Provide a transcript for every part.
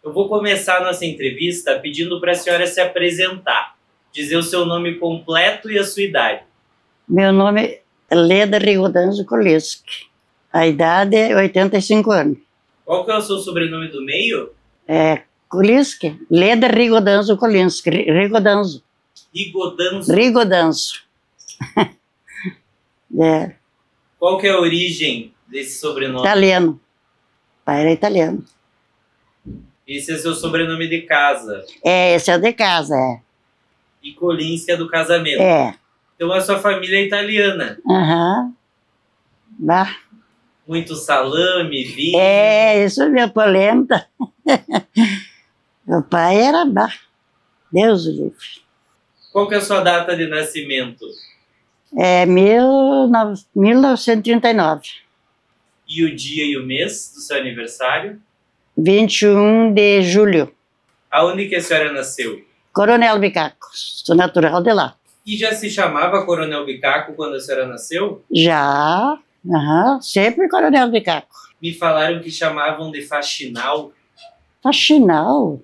Eu vou começar a nossa entrevista pedindo para a senhora se apresentar, dizer o seu nome completo e a sua idade. Meu nome é Leda Rigodanzo Kolinski. A idade é 85 anos. Qual que é o seu sobrenome do meio? É Kolinski. Leda Rigodanzo Kolinski. Rigodanzo. Rigodanzo. Rigodanzo. É. Qual que é a origem desse sobrenome? Italiano. O pai era italiano. Esse é seu sobrenome de casa. É, esse é o de casa, é. E Kolinski é do casamento. É. Então a sua família é italiana. Aham. Bah. Muito salame, vinho. É, isso mesmo, polenta. Meu pai era, bah, Deus o livre. Qual que é a sua data de nascimento? É 1939. E o dia e o mês do seu aniversário? 21 de julho. Aonde que a senhora nasceu? Coronel Bicaco. Sou natural de lá. E já se chamava Coronel Bicaco quando a senhora nasceu? Já, sempre Coronel Bicaco. Me falaram que chamavam de Faxinal, Faxinal.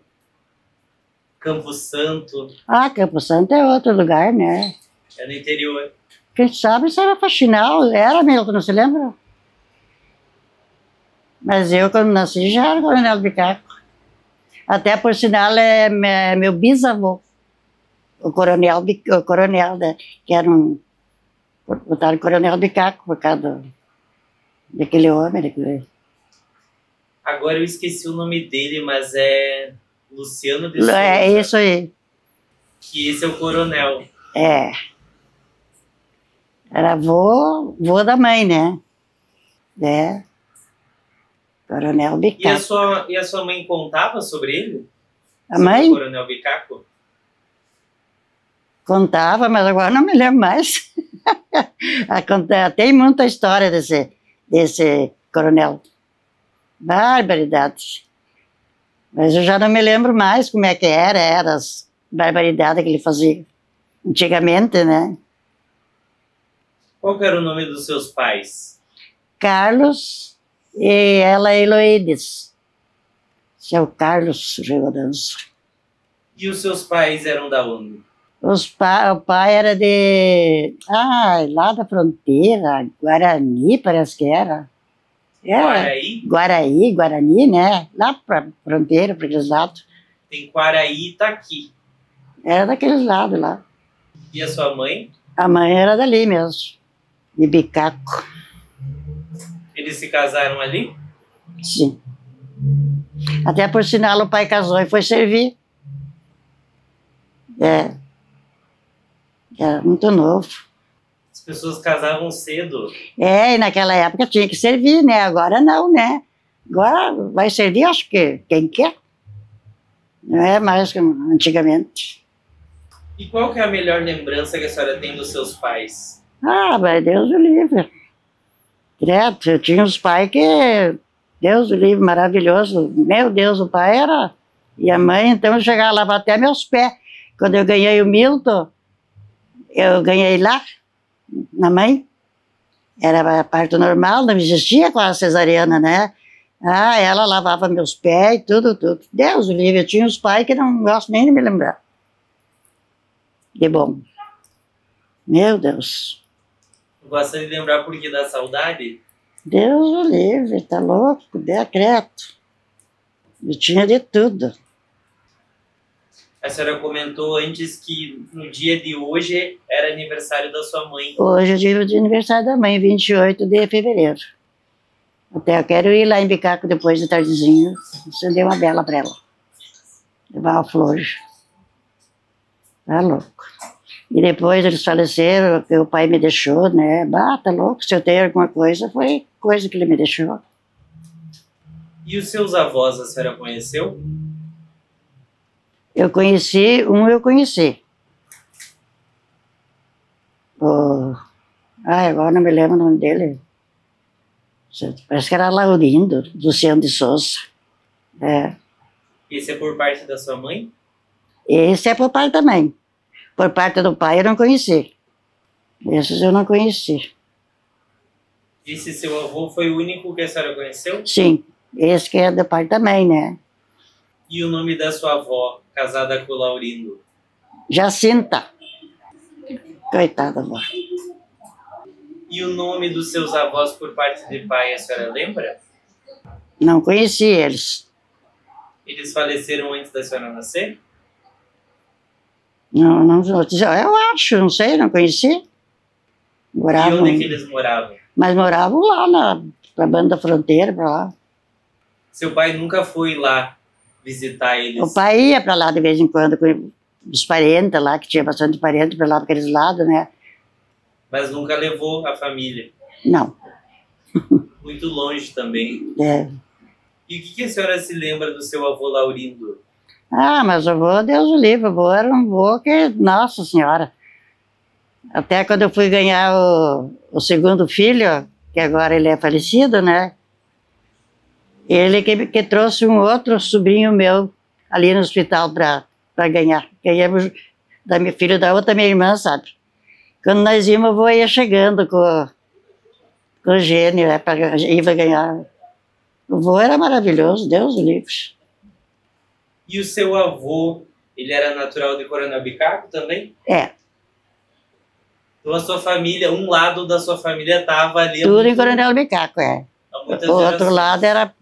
Campo Santo, Ah, Campo Santo é outro lugar, né? é no interior. Quem sabe isso era Faxinal. Era mesmo, não se lembra? Mas eu, quando nasci, já era Coronel Bicaco. Até, por sinal, é meu bisavô. O coronel, né, que era botaram Coronel Bicaco por causa daquele homem. Daquele... Agora eu esqueci o nome dele, mas é Luciano de Souza. É isso aí. Que esse é o coronel. É. Era vô da mãe, né? É. Coronel Bicaco. E a sua mãe contava sobre ele? A mãe? Sobre o Coronel Bicaco? Contava, mas agora não me lembro mais. Tem muita história desse coronel. Barbaridade. Mas eu já não me lembro mais como é que era as barbaridades que ele fazia. Antigamente, né? Qual que era o nome dos seus pais? Carlos e ela Heloídes. Seu Carlos Rigodanzo. E os seus pais eram da onde? O pai era lá da fronteira, Guarani, parece que era. Quaraí? Guarani, né? Lá pra fronteira, para aqueles lados. Tem Quaraí e Itaqui. Era daqueles lados lá. E a sua mãe? A mãe era dali mesmo, de Bicaco. Eles se casaram ali? Sim. Até por sinal o pai casou e foi servir. Era muito novo. As pessoas casavam cedo. E naquela época tinha que servir, né? Agora não, né? Agora vai servir, acho que quem quer. Não é mais como antigamente. E qual que é a melhor lembrança que a senhora tem dos seus pais? Ah, mas Deus o livre. Direto, eu tinha uns pais que... Deus o livre, maravilhoso. Meu Deus, o pai era... E a mãe, então, eu chegava a lavar até meus pés. Quando eu ganhei o Milton, eu ganhei lá, na mãe. Era parto normal, não existia quase cesariana, né? Ah, ela lavava meus pés e tudo. Deus o livre, eu tinha uns pais que não gosto nem de me lembrar. De bom. Meu Deus. Gosta de lembrar porque dá saudade? Deus o livre, tá louco, decreto. Eu tinha de tudo. A senhora comentou antes que no dia de hoje era aniversário da sua mãe. Hoje é dia de aniversário da mãe, 28 de fevereiro. Até eu quero ir lá em Bicaco depois de tardezinho, acender uma vela para ela. Levar uma flor. Tá louco. E depois eles faleceram, o pai me deixou, né? Bah, tá louco, se eu tenho alguma coisa, foi coisa que ele me deixou. E os seus avós a senhora conheceu? Eu conheci, eu conheci. Agora não me lembro o nome dele. Parece que era Laurindo, Luciano de Souza. É. Esse é por parte da sua mãe? Esse é por pai também. Por parte do pai eu não conheci. Esses eu não conheci. Esse seu avô foi o único que a senhora conheceu? Sim, esse que é do pai também, né? E o nome da sua avó, casada com o Laurindo? Jacinta. Coitada, avó. E o nome dos seus avós por parte de pai, a senhora lembra? Não conheci eles. Eles faleceram antes da senhora nascer? Não, eu acho, não sei, não conheci. Moravam, e onde que eles moravam? Mas moravam lá na banda da fronteira, pra lá. Seu pai nunca foi lá visitar eles? O pai ia pra lá de vez em quando, com os parentes lá, que tinha bastante parente pra lá, pra aqueles lados, né? Mas nunca levou a família? Não. Muito longe também. É. E o que a senhora se lembra do seu avô Laurindo? Mas o avô, Deus o livre, o avô era um avô que, nossa senhora. Até quando eu fui ganhar o segundo filho, que agora ele é falecido, né? Ele que trouxe um outro sobrinho meu ali no hospital para ganhar. Ganhamos da minha filha da outra minha irmã, sabe? Quando nós íamos, o avô ia chegando com o gênio, ia ganhar. O avô era maravilhoso, Deus o livre. E o seu avô, ele era natural de Coronel Bicaco também? É. Então a sua família, um lado da sua família estava ali... Tudo em Coronel Bicaco, é. O outro lado era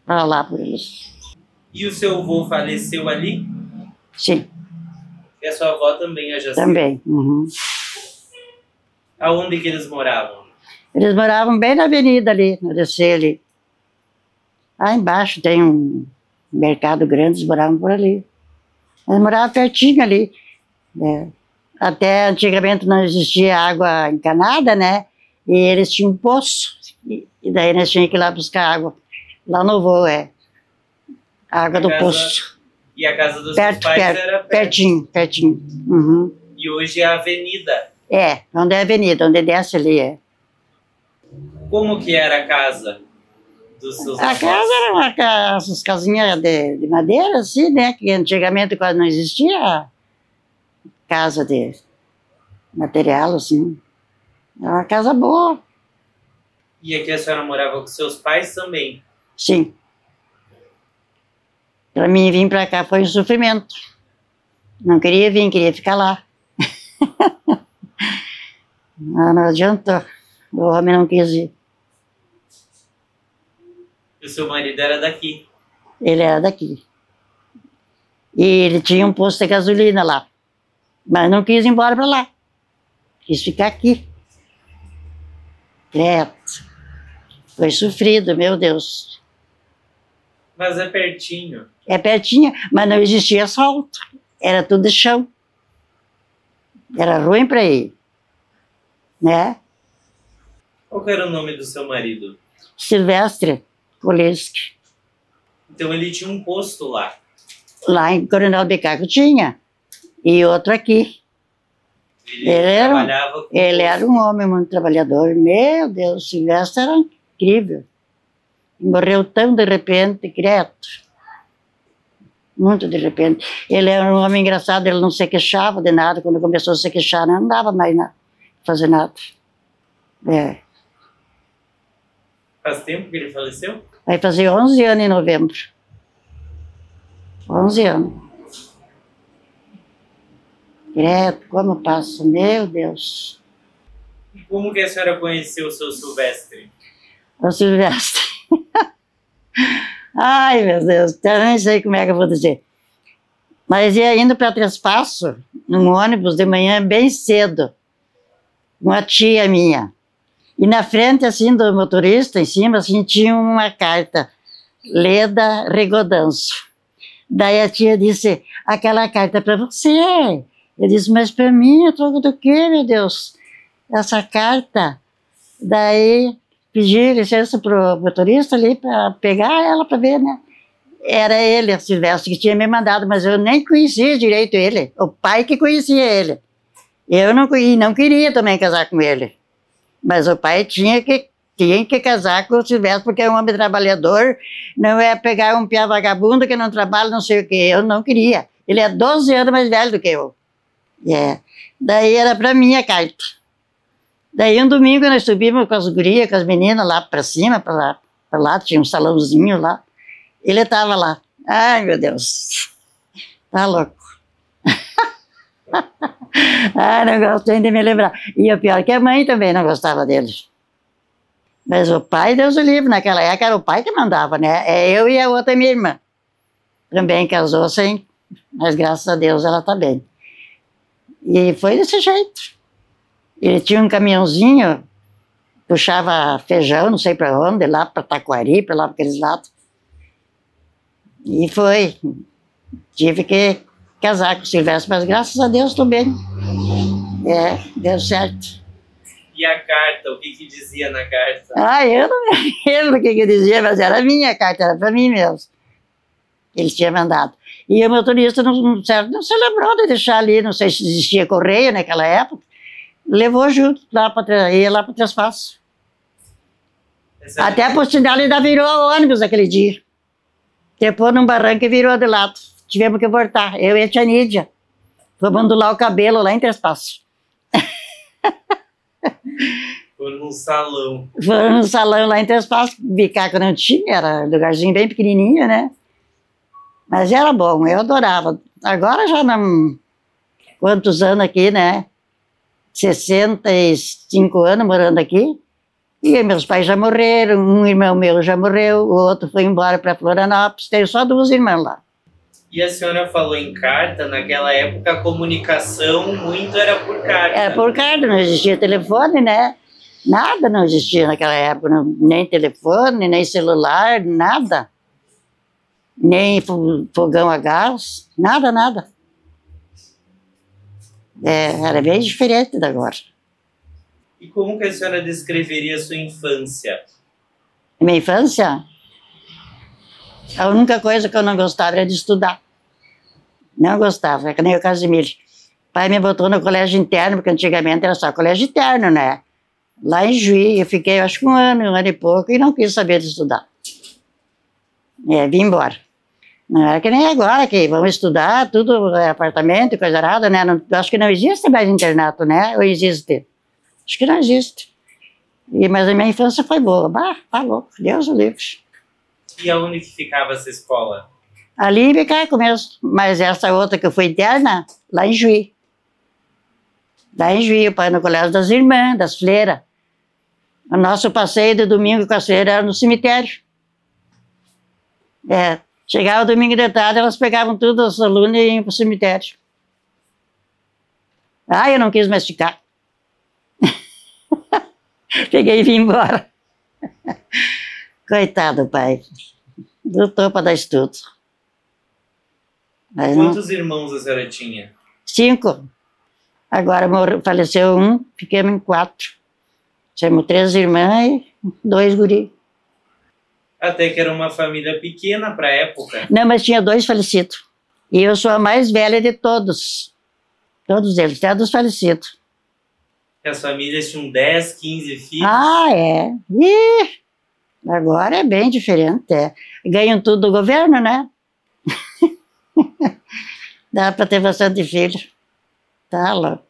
para lá por eles. E o seu avô faleceu ali? Sim. E a sua avó também, a Jacinta? Também. Uhum. Aonde que eles moravam? Eles moravam bem na avenida ali, no descer ali. Lá embaixo tem um mercado grande, eles moravam por ali. Eles moravam pertinho ali. É. Até antigamente não existia água encanada, né? E eles tinham um poço. E daí nós tínhamos que ir lá buscar água. Lá no voo, a água do poço. E a casa dos seus pais era pertinho, pertinho. Uhum. E hoje é a avenida? É, onde é a avenida, onde desce ali, é. Como que era a casa dos seus avós? A casa era essas casinhas de madeira, assim, né? Que antigamente quase não existia casa de material, assim. Era uma casa boa. E aqui a senhora morava com seus pais também? Sim. Para mim vir para cá foi um sofrimento. Não queria vir, queria ficar lá. Não adiantou. O homem não quis ir. E o seu marido era daqui? Ele era daqui. E ele tinha um posto de gasolina lá. Mas não quis ir embora para lá. Quis ficar aqui. Direto. Foi sofrido, meu Deus. Mas é pertinho. É pertinho, mas não existia asfalto. Era tudo de chão. Era ruim para ir. Né? Qual que era o nome do seu marido? Silvestre Koleski. Então ele tinha um posto lá? Lá em Coronel Bicaco tinha. E outro aqui. Ele era um homem muito trabalhador. Meu Deus, Silvestre era incrível. Morreu tão de repente, credo. Muito de repente. Ele era um homem engraçado, ele não se queixava de nada. Quando começou a se queixar, não dava mais fazer nada. É. Faz tempo que ele faleceu? Vai fazer 11 anos em novembro. 11 anos. Credo, como passa, meu Deus. E como que a senhora conheceu o seu Silvestre? O Silvestre. Ai, meu Deus, eu nem sei como é que eu vou dizer. Mas ia indo para Três Passos, num ônibus de manhã bem cedo, uma tia minha. E na frente, assim, do motorista, em cima, assim, tinha uma carta, Leda Regodanço. Daí a tia disse, aquela carta é para você. Eu disse, mas para mim, eu troco do quê, meu Deus? Essa carta. Daí pedi licença pro motorista ali para pegar ela para ver, né? Era ele, o Silvestre, que tinha me mandado, mas eu nem conhecia direito ele. O pai que conhecia ele. Eu não queria também casar com ele. Mas o pai tinha que casar com o Silvestre, porque é um homem trabalhador, não é pegar um piá vagabundo que não trabalha, não sei o quê. Eu não queria. Ele é 12 anos mais velho do que eu. Daí era para mim a carta. Daí um domingo nós subimos com as gurias, com as meninas lá para cima, para lá, tinha um salãozinho lá. Ele estava lá. Ai, meu Deus. Tá louco. Ah, não gosto nem de me lembrar. E o pior é que a mãe também não gostava dele. Mas o pai, Deus o livre, naquela época era o pai que mandava, né? É eu e a outra minha irmã. Também casou sem, mas graças a Deus ela tá bem. E foi desse jeito. Ele tinha um caminhãozinho, puxava feijão, não sei para onde, lá para Taquari, para lá para aqueles lados. E foi. Tive que casar com o Silvestre, mas graças a Deus estou bem. Deu certo. E a carta, o que dizia na carta? Ah, eu não me lembro o que eu dizia, mas era minha carta, era para mim mesmo. Ele tinha mandado. E o motorista não se lembrou de deixar ali, não sei se existia correio naquela época, levou junto, ia lá para Três Passos. Até a postinal ainda virou ônibus aquele dia. Depois num barranco e virou de lado. Tivemos que voltar, eu e a tia Nídia. Fomos ondular o cabelo lá em Três Passos. Foram num salão. Foram num salão lá em Três Passos, bicaco não tinha, era um lugarzinho bem pequenininho, né? Mas era bom, eu adorava. Agora já não... Quantos anos aqui, né? 65 anos morando aqui. E meus pais já morreram, um irmão meu já morreu, o outro foi embora para Florianópolis, tenho só 2 irmãs lá. E a senhora falou em carta, naquela época a comunicação muito era por carta. Era por carta, não existia telefone, né? Nada não existia naquela época, nem telefone, nem celular, nada. Nem fogão a gás, nada. Era bem diferente da agora. E como que a senhora descreveria a sua infância? Minha infância? A única coisa que eu não gostava era de estudar. Não gostava, é que nem o Casimiro. O pai me botou no colégio interno, porque antigamente era só colégio interno, né? Lá em Juí, eu fiquei acho que um ano e pouco, e não quis saber de estudar. Vim embora. Não era que nem agora, que vamos estudar, tudo apartamento, coisa errada, né? Não, acho que não existe mais internato, né? Ou existe? Acho que não existe. Mas a minha infância foi boa. Tá louco, Deus o livre. E aonde que ficava essa escola? Ali em Bicaco mesmo, mas essa outra que eu fui interna, lá em Juí. Lá em Juí, no colégio das irmãs, das freiras. O nosso passeio de domingo com as freiras era no cemitério. Chegava domingo de tarde, elas pegavam tudo, os alunos, e iam para o cemitério. Eu não quis mais ficar. Peguei e vim embora. Coitado, pai. Lutou para dar estudo. Mas quantos irmãos a senhora tinha? 5. Agora faleceu um, fiquemos em 4. Tínhamos 3 irmãs e 2 guris. Até que era uma família pequena para a época. Não, mas tinha 2 falecidos. E eu sou a mais velha de todos. Todos eles, até dos falecidos. As famílias tinham 10, 15 filhos. Agora é bem diferente. Ganham tudo do governo, né? Dá para ter bastante filho. Tá louco.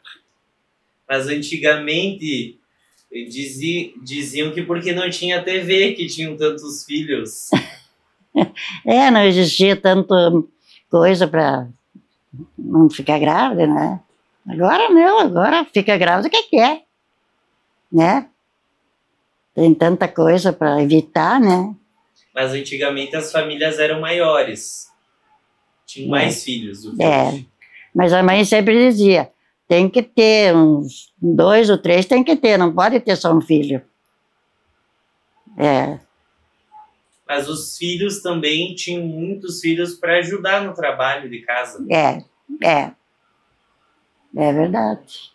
Mas antigamente diziam que porque não tinha TV que tinham tantos filhos. Não existia tanto coisa para não ficar grávida, né? Agora não, agora fica grávida que quer, né? Tem tanta coisa para evitar, né? Mas antigamente as famílias eram maiores. Tinham mais filhos do que hoje. Mas a mãe sempre dizia, tem que ter uns 2 ou 3, tem que ter, não pode ter só um filho. Mas os filhos também tinham muitos filhos para ajudar no trabalho de casa. É verdade.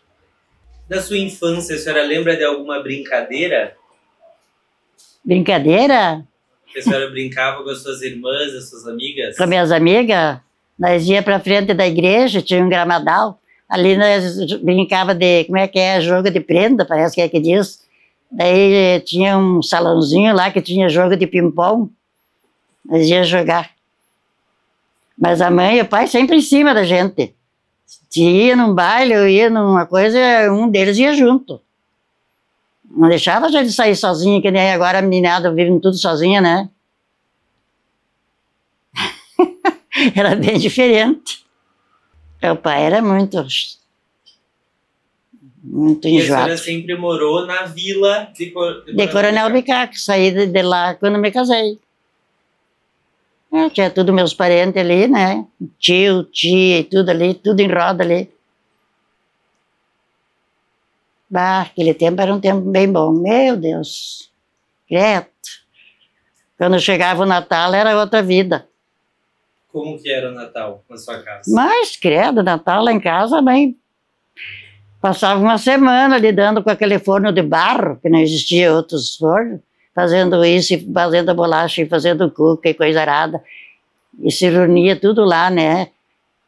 Da sua infância, a senhora lembra de alguma brincadeira? Brincadeira? A senhora brincava com as suas irmãs, as suas amigas? Com minhas amigas, nós ia para frente da igreja, tinha um gramadal. Ali nós brincava de, como é que é, jogo de prenda, parece que diz. Daí tinha um salãozinho lá que tinha jogo de ping-pong. Nós ia jogar. Mas a mãe e o pai sempre em cima da gente. Se ia num baile, eu ia numa coisa, um deles ia junto. Não deixava a gente sair sozinha, que nem agora a meninada vive tudo sozinha, né? Era bem diferente. Meu pai era muito enjoado. E a senhora sempre morou na vila de Coronel Bicaco. Saí de lá quando me casei. Tinha tudo meus parentes ali, né? Tio, tia e tudo ali, tudo em roda ali. Bah, aquele tempo era um tempo bem bom. Meu Deus. Credo. Quando chegava o Natal era outra vida. Como que era o Natal na sua casa? Mas, credo, Natal lá em casa, a mãe passava uma semana lidando com aquele forno de barro, que não existia outros fornos, fazendo isso, e fazendo bolacha, e fazendo cuca e coisa arada. E se reunia tudo lá, né?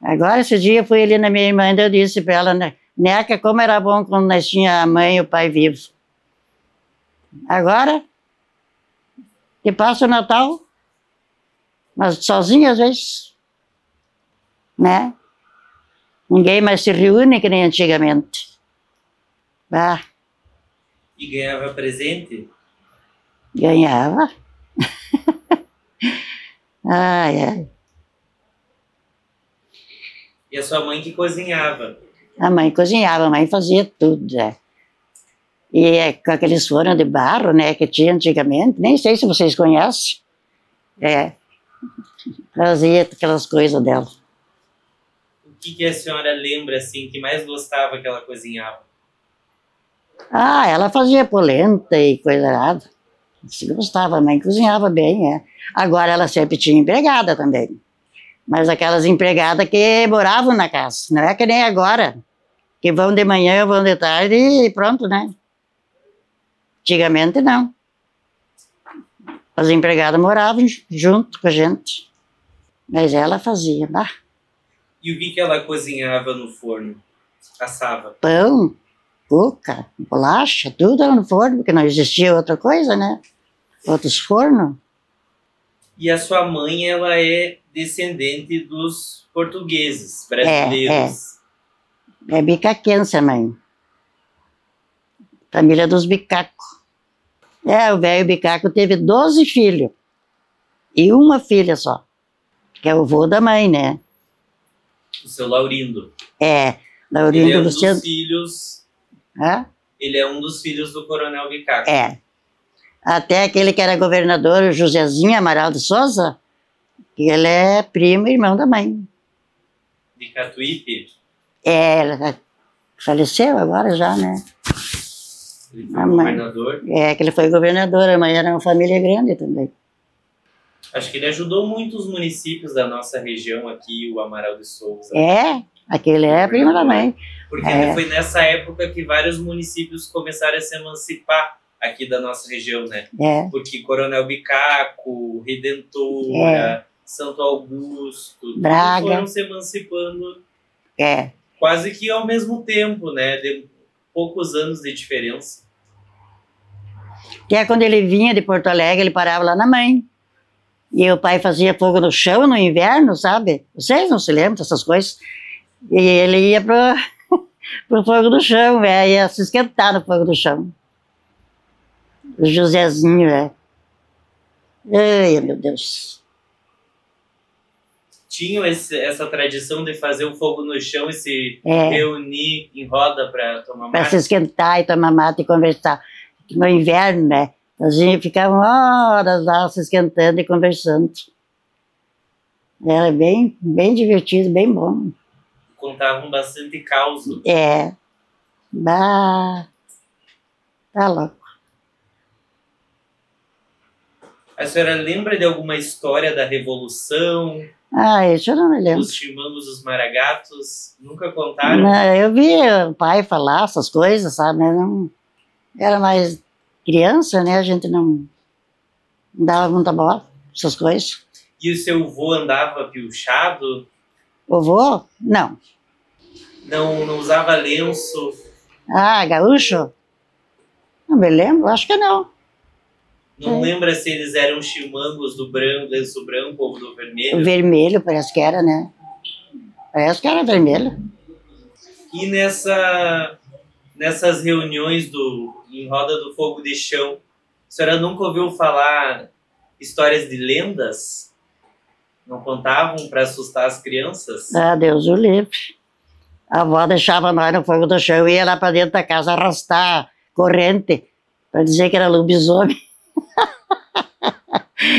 Agora, esse dia, fui ali na minha irmã e eu disse para ela, né, Neca, como era bom quando nós tínhamos a mãe e o pai vivos. Agora, que passa o Natal, mas sozinha às vezes, né? Ninguém mais se reúne que nem antigamente. Ah. E ganhava presente? Ganhava. Ai, ai. E a sua mãe que cozinhava? A mãe cozinhava, a mãe fazia tudo, né? E com aqueles fornos de barro, né, que tinha antigamente, nem sei se vocês conhecem. Fazia aquelas coisas dela. O que a senhora lembra, assim, que mais gostava que ela cozinhava? Ah, ela fazia polenta e coisa errada. Se gostava, a mãe cozinhava bem, é. Agora ela sempre tinha empregada também. Mas aquelas empregadas que moravam na casa. Não é que nem agora, que vão de manhã, vão de tarde e pronto, né? Antigamente não. As empregadas moravam junto com a gente. Mas ela fazia, bah. E o que ela cozinhava no forno? Assava? Pão, cuca, bolacha, tudo era no forno, porque não existia outra coisa, né? Outros fornos. E a sua mãe, ela é descendente dos portugueses, brasileiros. É bicaquense a mãe. Família dos Bicaco. O velho Bicaco teve 12 filhos. E uma filha só. Que é o vô da mãe, né? O seu Laurindo. Laurindo ele é um Luciano. dos filhos... Hã? Ele é um dos filhos do Coronel Bicaco. Até aquele que era governador, o Josézinho Amaral de Souza, que ele é primo e irmão da mãe. De Catuípe? Ela faleceu agora já, né? Ele foi governador? Que ele foi governador, a mãe era uma família grande também. Acho que ele ajudou muito os municípios da nossa região aqui, o Amaral de Souza. Aquele é primo da mãe. Porque foi nessa época que vários municípios começaram a se emancipar aqui da nossa região, né? Porque Coronel Bicaco, Redentora, Santo Augusto, Braga, foram se emancipando É. quase que ao mesmo tempo, né? De poucos anos de diferença. Que é quando ele vinha de Porto Alegre, ele parava lá na mãe. E o pai fazia fogo no chão no inverno, sabe? Vocês não se lembram dessas coisas? E ele ia pro fogo do chão, ia se esquentar no fogo do chão. O Josézinho, Ai, meu Deus. Tinham essa tradição de fazer o fogo no chão e se reunir em roda para tomar mate? Para se esquentar e tomar mate e conversar. No inverno, né? A gente ficava horas lá se esquentando e conversando. Era bem, bem divertido, bem bom. Contavam bastante caos. Bah, tá louco. A senhora lembra de alguma história da Revolução? Isso eu não me lembro. Os Chimangos dos Maragatos? Nunca contaram? Não, eu vi o pai falar essas coisas, sabe? Mas não, era mais criança, né? A gente não Dava muita bola, essas coisas. E o seu avô andava piochado? O avô? Não. Não usava lenço? Ah, gaúcho? Não me lembro, acho que não. Não lembra se eles eram chimangos do branco, lenço branco ou do vermelho? O vermelho parece que era, né? Parece que era vermelho. E nessas reuniões em roda do fogo de chão, a senhora nunca ouviu falar histórias de lendas? Não contavam para assustar as crianças? Ah, Deus o livre. A avó deixava nós no fogo do chão e ia lá para dentro da casa arrastar corrente para dizer que era lobisomem.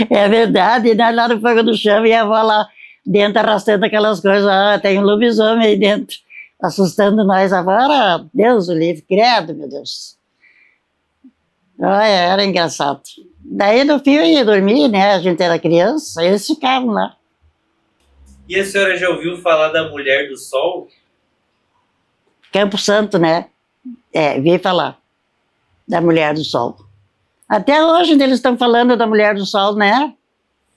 É verdade, nós lá no fogo do chão e a avó lá dentro arrastando aquelas coisas. Ah, tem um lobisomem aí dentro, assustando nós. Agora, Deus o livre, credo, meu Deus. Ah, era engraçado. Daí no fim eu ia dormir, né? A gente era criança, eles ficavam lá. E a senhora já ouviu falar da Mulher do Sol? Campo Santo, né? Vi falar da Mulher do Sol. Até hoje eles estão falando da Mulher do Sol, né?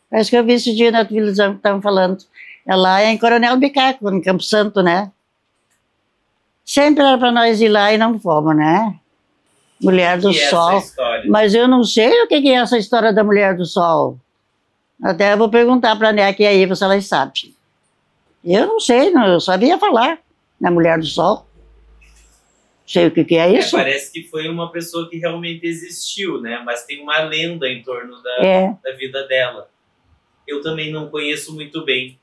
Parece que eu vi esse dia na televisão que estavam falando. É lá em Coronel Bicaco, no Campo Santo, né? Sempre era para nós ir lá e não fomos, né? Mulher do Sol. Mas eu não sei o que é essa história da Mulher do Sol. Até eu vou perguntar para a Neca aí, se ela sabe. Eu não sei, eu sabia falar na Mulher do Sol. Sei o que é isso. Parece que foi uma pessoa que realmente existiu, né? Mas tem uma lenda em torno da vida dela. Eu também não conheço muito bem.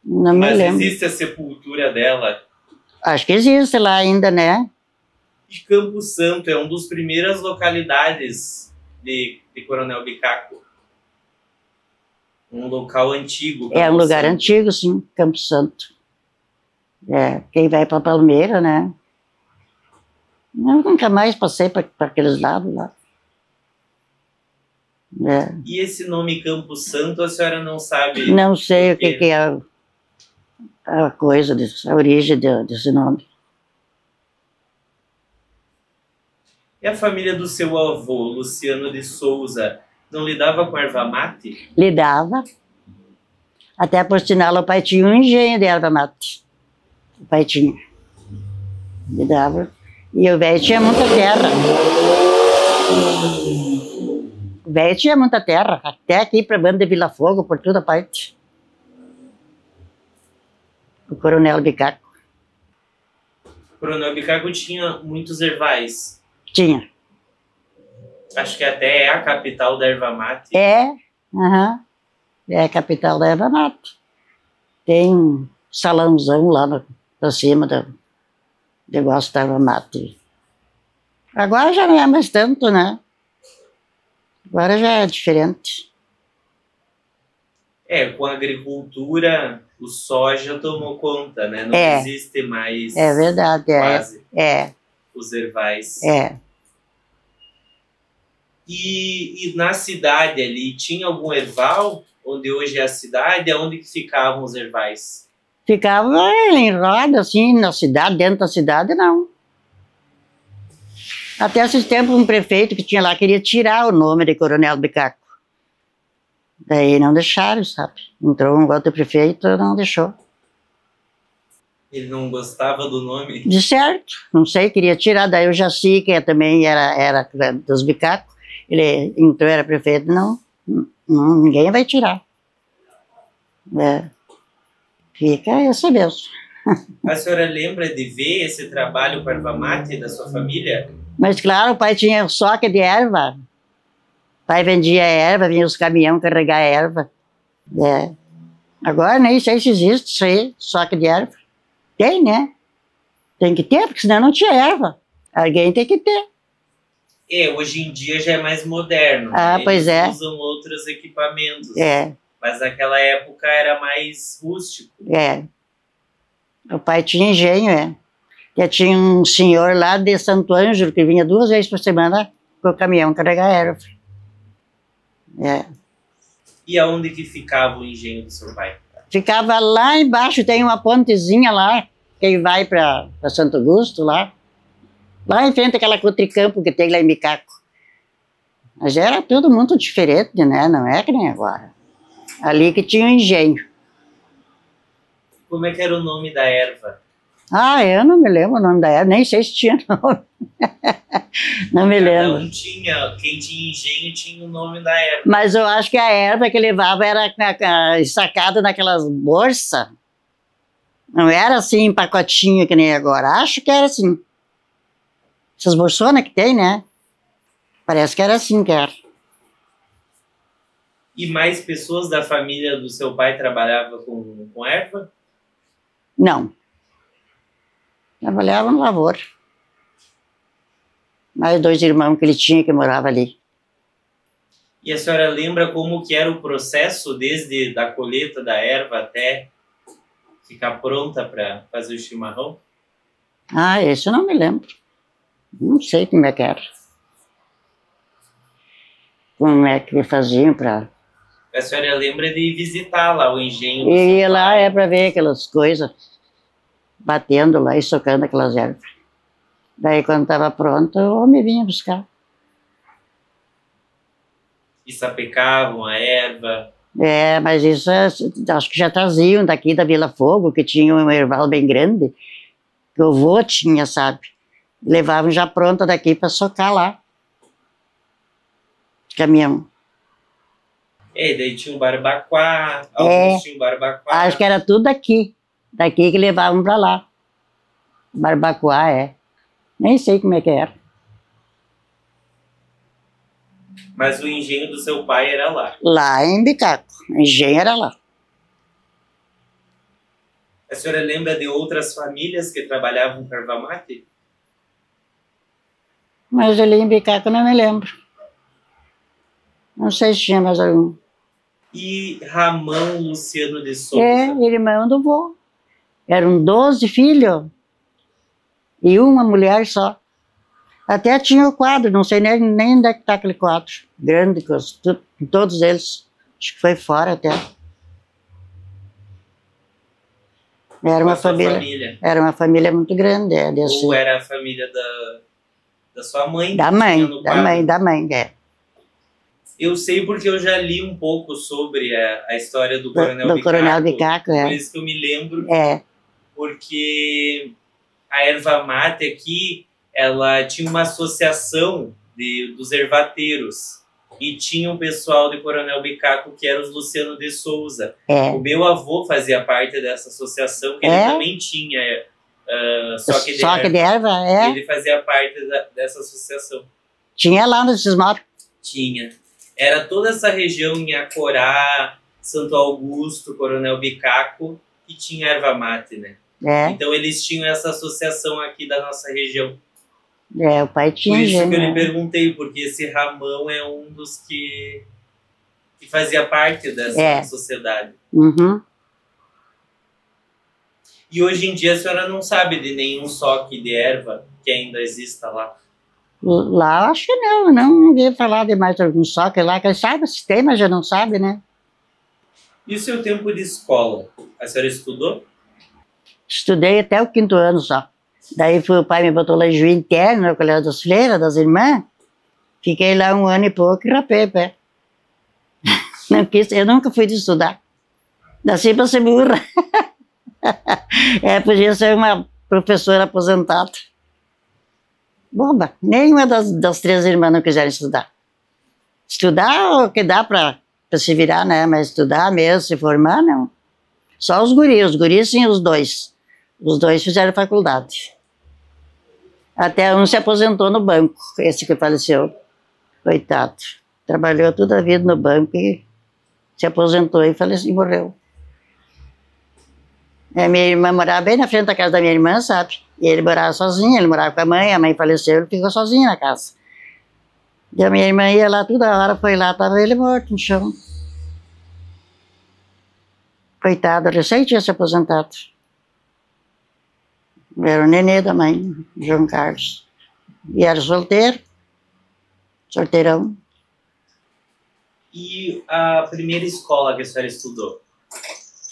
Não me lembro. Mas existe a sepultura dela? Acho que existe lá ainda, né? E Campo Santo é uma das primeiras localidades de Coronel Bicaco. Um local antigo. É um lugar antigo, sim, Campo Santo. Quem vai para Palmeira, né? Eu nunca mais passei para aqueles lados lá. E esse nome Campo Santo, a senhora não sabe? Não sei o que é a coisa, a origem desse nome. E a família do seu avô, Luciano de Souza, não lidava com erva mate? Lidava. Até por sinal, o pai tinha um engenho de erva mate. O pai tinha. Lidava. E o velho tinha muita terra. O velho tinha muita terra. Até aqui para a banda de Vila Fogo, por toda parte. O Coronel Bicaco. O Coronel Bicaco tinha muitos ervais. Tinha. Acho que até é a capital da erva mate. É a capital da erva mate. Tem um salãozão lá pra cima do negócio da erva mate. Agora já não é mais tanto, né? Agora já é diferente. Com a agricultura, o soja tomou conta, né? Não existe mais. É verdade, quase os ervais. E na cidade ali, tinha algum erval? Onde hoje é a cidade, aonde que ficavam os ervais? Ficava em roda, assim, na cidade, dentro da cidade, não. Até esses tempos, um prefeito que tinha lá queria tirar o nome de Coronel Bicaco. Daí não deixaram, sabe? Entrou um outro prefeito e não deixou. Ele não gostava do nome? De certo, não sei, queria tirar. Daí o Jaci, que também era dos Bicacos, ele entrou, era prefeito, não, ninguém vai tirar. Fica isso mesmo. A senhora lembra de ver esse trabalho com a erva mate da sua família? Mas claro, o pai tinha soca de erva. O pai vendia erva, vinha os caminhões carregar erva. Agora nem sei se existe isso aí, soca de erva. Tem, né? Tem que ter, porque senão não tinha erva. Alguém tem que ter. Hoje em dia já é mais moderno. Pois Eles usam outros equipamentos. Mas naquela época era mais rústico. O pai tinha engenho, Já tinha um senhor lá de Santo Ângelo que vinha 2 vezes por semana com o caminhão carregar erva. E aonde que ficava o engenho do seu pai? Ficava lá embaixo, tem uma pontezinha lá, que vai para Santo Augusto, lá. Lá em frente aquela Cotricampo que tem lá em Bicaco. Mas era tudo muito diferente, né? Não é que nem agora. Ali que tinha o engenho. Como é que era o nome da erva? Ah, eu não me lembro o nome da erva, nem sei se tinha nome. Não me lembro. Não tinha, quem tinha engenho tinha o nome da erva. Mas eu acho que a erva que levava era sacada naquelas bolsas. Não era assim, em pacotinho que nem agora. Acho que era assim. Essas bolsonas que tem, né? Parece que era assim que era. E mais pessoas da família do seu pai trabalhavam com erva? Não. Trabalhava no lavoura. Mais 2 irmãos que ele tinha que moravam ali. E a senhora lembra como que era o processo desde da colheita da erva até ficar pronta para fazer o chimarrão? Ah, esse eu não me lembro. Não sei como é que era. Como é que faziam para... A senhora lembra de visitar lá o engenho? E ia lá para ver aquelas coisas, batendo lá e socando aquelas ervas. Daí quando estava pronto, o homem vinha buscar. E sapecavam a erva? É, mas isso acho que já traziam daqui da Vila Fogo, que tinha um erval bem grande, que o vô tinha, sabe? Levavam já pronta daqui para socar lá. Caminhão. E daí tinha o barbacoa, alguns tinham barbacoa. Acho que era tudo daqui que levavam para lá. Barbacoa, é. Nem sei como é que era. Mas o engenho do seu pai era lá? Lá em Bicaco, o engenho era lá. A senhora lembra de outras famílias que trabalhavam com erva mate? Mas ali em Bicaco eu não me lembro. Não sei se tinha mais algum. E Ramão Luciano de Souza? É, irmão do vô. Eram 12 filhos. E uma mulher só. Até tinha o quadro, não sei nem onde é que está aquele quadro. Grande, todos eles. Acho que foi fora até. Era uma família. Era uma família muito grande. Ou era a família da sua mãe? Da mãe, é. Eu sei porque eu já li um pouco sobre a história do Coronel Bicaco. Coronel Bicaco, é. Por isso que eu me lembro. É. Porque a erva mate aqui, ela tinha uma associação dos ervateiros. E tinha um pessoal de Coronel Bicaco que era os Luciano de Souza. É. O meu avô fazia parte dessa associação, que ele também tinha só que de erva, é. Ele fazia parte dessa associação. Tinha lá no Cismar? Tinha. Era toda essa região em Acorá, Santo Augusto, Coronel Bicaco, que tinha erva mate, né? É. Então eles tinham essa associação aqui da nossa região. É, o pai tinha. Por isso que eu lhe perguntei, porque esse Ramão é um dos que fazia parte dessa sociedade. Uhum. E hoje em dia a senhora não sabe de nenhum soque de erva que ainda exista lá? Lá acho que não ia falar de mais algum soque lá, que sabe se tem, mas já não sabe, né? E o seu tempo de escola? A senhora estudou? Estudei até o 5º ano só. Daí o pai me botou lá em Juiz Interno, no Colégio das Freiras, das irmãs. Fiquei lá 1 ano e pouco e rapei o pé. Eu nunca fui de estudar. Nasci para ser burra. Podia ser uma professora aposentada. Boba, nenhuma das 3 irmãs não quiseram estudar. Estudar o que dá para se virar, né? Mas estudar mesmo, se formar, não. Só os guris sim, os 2. Os 2 fizeram faculdade. Até um se aposentou no banco, esse que faleceu. Coitado. Trabalhou toda a vida no banco e se aposentou e faleceu, e morreu. A minha irmã morava bem na frente da casa da minha irmã, sabe? E ele morava sozinho, ele morava com a mãe faleceu, ele ficou sozinho na casa. E a minha irmã ia lá toda hora, foi lá, estava ele morto no chão. Coitado, recém tinha se aposentado. Era o nenê da mãe, João Carlos. E era solteiro, solteirão. E a primeira escola que a senhora estudou?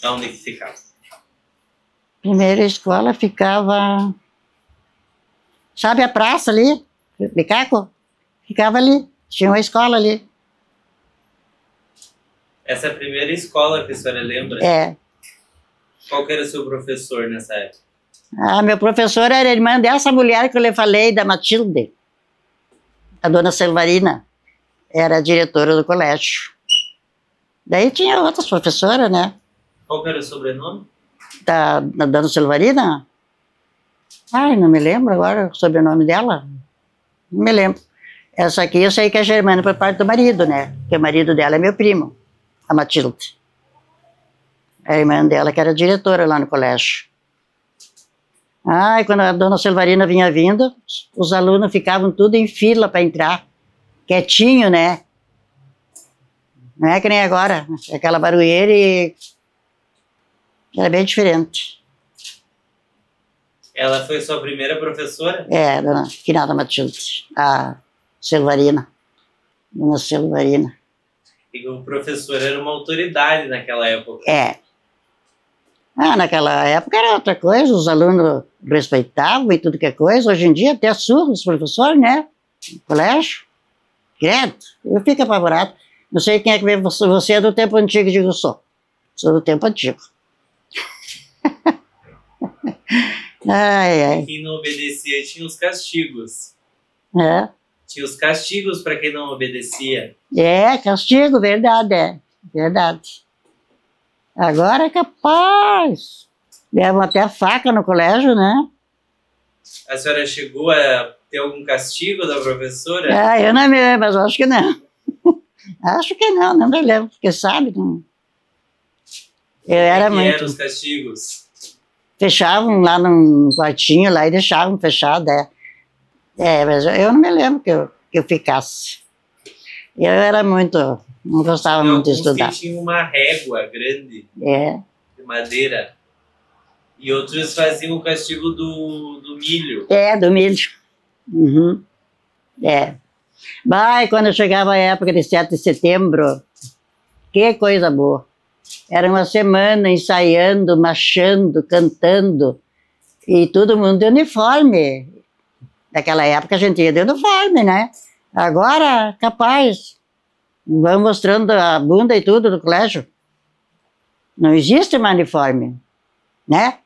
Onde que ficava? Primeira escola ficava... Sabe a praça ali? Bicaco? Ficava ali. Tinha uma escola ali. Essa é a primeira escola que a senhora lembra? É. Qual que era o seu professor nessa época? Ah, meu professor era irmã dessa mulher que eu lhe falei, da Matilde. A dona Selvarina. Era a diretora do colégio. Daí tinha outras professoras, né? Qual que era o sobrenome? Da dona Selvarina? Ai, não me lembro agora o sobrenome dela. Não me lembro. Essa aqui eu sei que é Germana por parte do marido, né? Porque o marido dela é meu primo, a Matilde. A irmã dela que era diretora lá no colégio. Ai, quando a dona Selvarina vinha vindo, os alunos ficavam tudo em fila para entrar. Quietinho, né? Não é que nem agora. Aquela barulheira e... Era bem diferente. Ela foi sua primeira professora? É, dona Finada Matilde. A Selvarina. Dona Selvarina. E o professor era uma autoridade naquela época. É. Ah, naquela época era outra coisa, os alunos respeitavam e tudo que é coisa. Hoje em dia até surra os professores, né? No colégio. Credo, eu fico apavorado. Não sei quem é que vê você é do tempo antigo, digo sou. Sou do tempo antigo. Ai, ai. Quem não obedecia tinha os castigos. É. Tinha os castigos para quem não obedecia. É, castigo, verdade, é. Verdade. Agora é capaz. Levam até a faca no colégio, né? A senhora chegou a ter algum castigo da professora? Ah, eu não me lembro, mas acho que não. Acho que não me lembro, porque sabe, não. Eu era muito... eram os castigos? Fechavam lá num quartinho lá e deixavam fechado, é. É, mas eu não me lembro que eu ficasse. Eu era muito... Não gostava muito de estudar. Alguns que tinham uma régua grande, é, de madeira, e outros faziam o castigo do milho. É, do milho. Uhum. É. Vai, quando chegava a época de 7 de setembro, que coisa boa. Era uma semana ensaiando, marchando, cantando, e todo mundo de uniforme. Naquela época a gente ia de uniforme, né? Agora, capaz, vão mostrando a bunda e tudo do colégio. Não existe mais uniforme, né?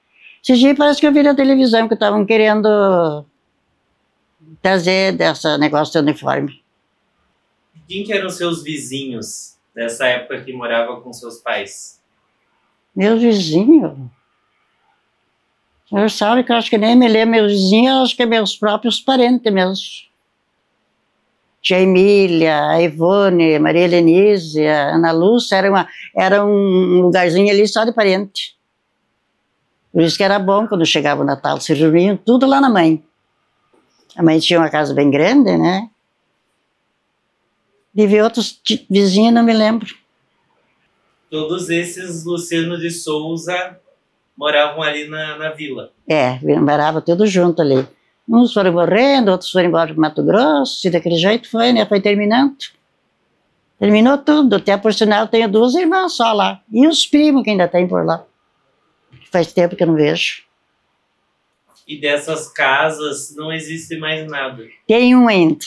Esse dia parece que eu vi na televisão que estavam querendo trazer desse negócio de uniforme. Quem que eram seus vizinhos dessa época que morava com seus pais? Meus vizinhos? Eu sabe que eu acho que nem me lembro. Meus vizinhos, acho que é meus próprios parentes mesmo. Tia Emília, a Ivone, a Maria Helenise, a Ana Lúcia, era um lugarzinho ali só de parente. Por isso que era bom quando chegava o Natal, se reuniam tudo lá na mãe. A mãe tinha uma casa bem grande, né? E vi outros vizinhos, não me lembro. Todos esses Luciano de Souza moravam ali na vila. É, moravam tudo junto ali. Uns foram morrendo, outros foram embora para Mato Grosso, e daquele jeito foi, né? Foi terminando. Terminou tudo, até por sinal tenho 2 irmãs só lá. E os primos que ainda tem por lá. Faz tempo que eu não vejo. E dessas casas não existe mais nada? Tem um ainda.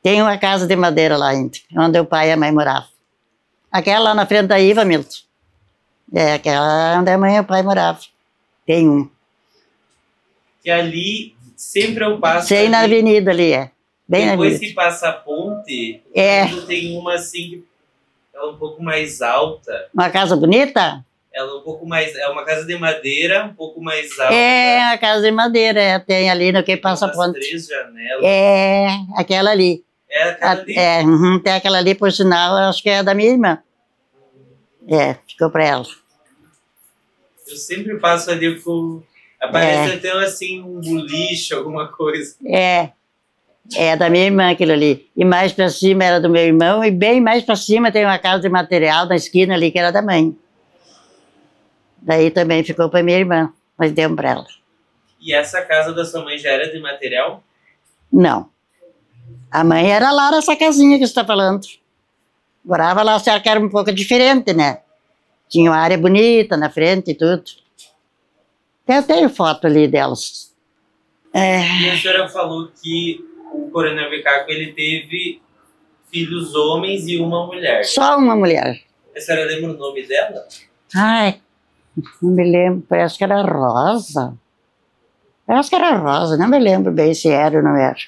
Tem uma casa de madeira lá ainda, onde o pai e a mãe moravam. Aquela lá na frente da Iva, Milton. É, aquela onde a mãe e o pai moravam. Tem um. E ali, sempre eu passo... Sei ali, na avenida ali, é. Bem depois na avenida. que passa a ponte, tem uma assim, que ela é um pouco mais alta. Uma casa bonita? Ela é um pouco mais... É uma casa de madeira, um pouco mais alta. É, a casa de madeira, é, tem ali no que passa a ponte. 3 janelas. É, aquela ali. É aquela ali? É, tem aquela ali, por sinal, acho que é da minha irmã. É, ficou pra ela. Eu sempre passo ali com... Aparece até assim um boliche, alguma coisa. É da minha irmã aquilo ali. E mais pra cima era do meu irmão, e bem mais pra cima tem uma casa de material na esquina ali, que era da mãe. Daí também ficou pra minha irmã, mas deu pra ela. E essa casa da sua mãe já era de material? Não. A mãe era lá nessa casinha que você está falando. Morava lá, só que era um pouco diferente, né? Tinha uma área bonita na frente e tudo. Eu tenho foto ali delas. E a senhora falou que Coronel Bicaco, ele teve filhos homens e uma mulher. Só uma mulher. A senhora lembra o nome dela? Ai, não me lembro, parece que era Rosa. Parece que era Rosa, não me lembro bem se era ou não era.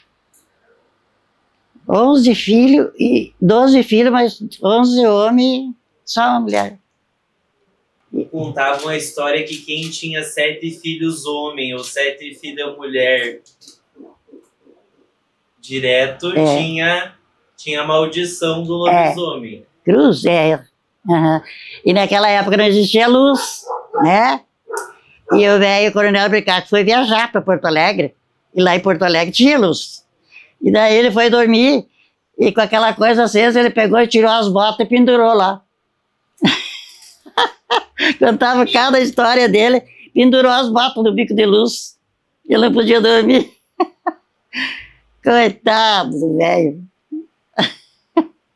11 filhos, 12 filhos, mas 11 homens, só uma mulher. Contavam a história que quem tinha 7 filhos homem ou 7 filhas mulher direto tinha a maldição do lobisomem. Cruz, Uhum. E naquela época não existia luz, né? E o velho Coronel Bicaco foi viajar para Porto Alegre, e lá em Porto Alegre tinha luz. E daí ele foi dormir, e com aquela coisa acesa, ele pegou e tirou as botas e pendurou lá. Contava cada história dele, pendurou as botas no bico de luz. Ele não podia dormir. Coitado do velho.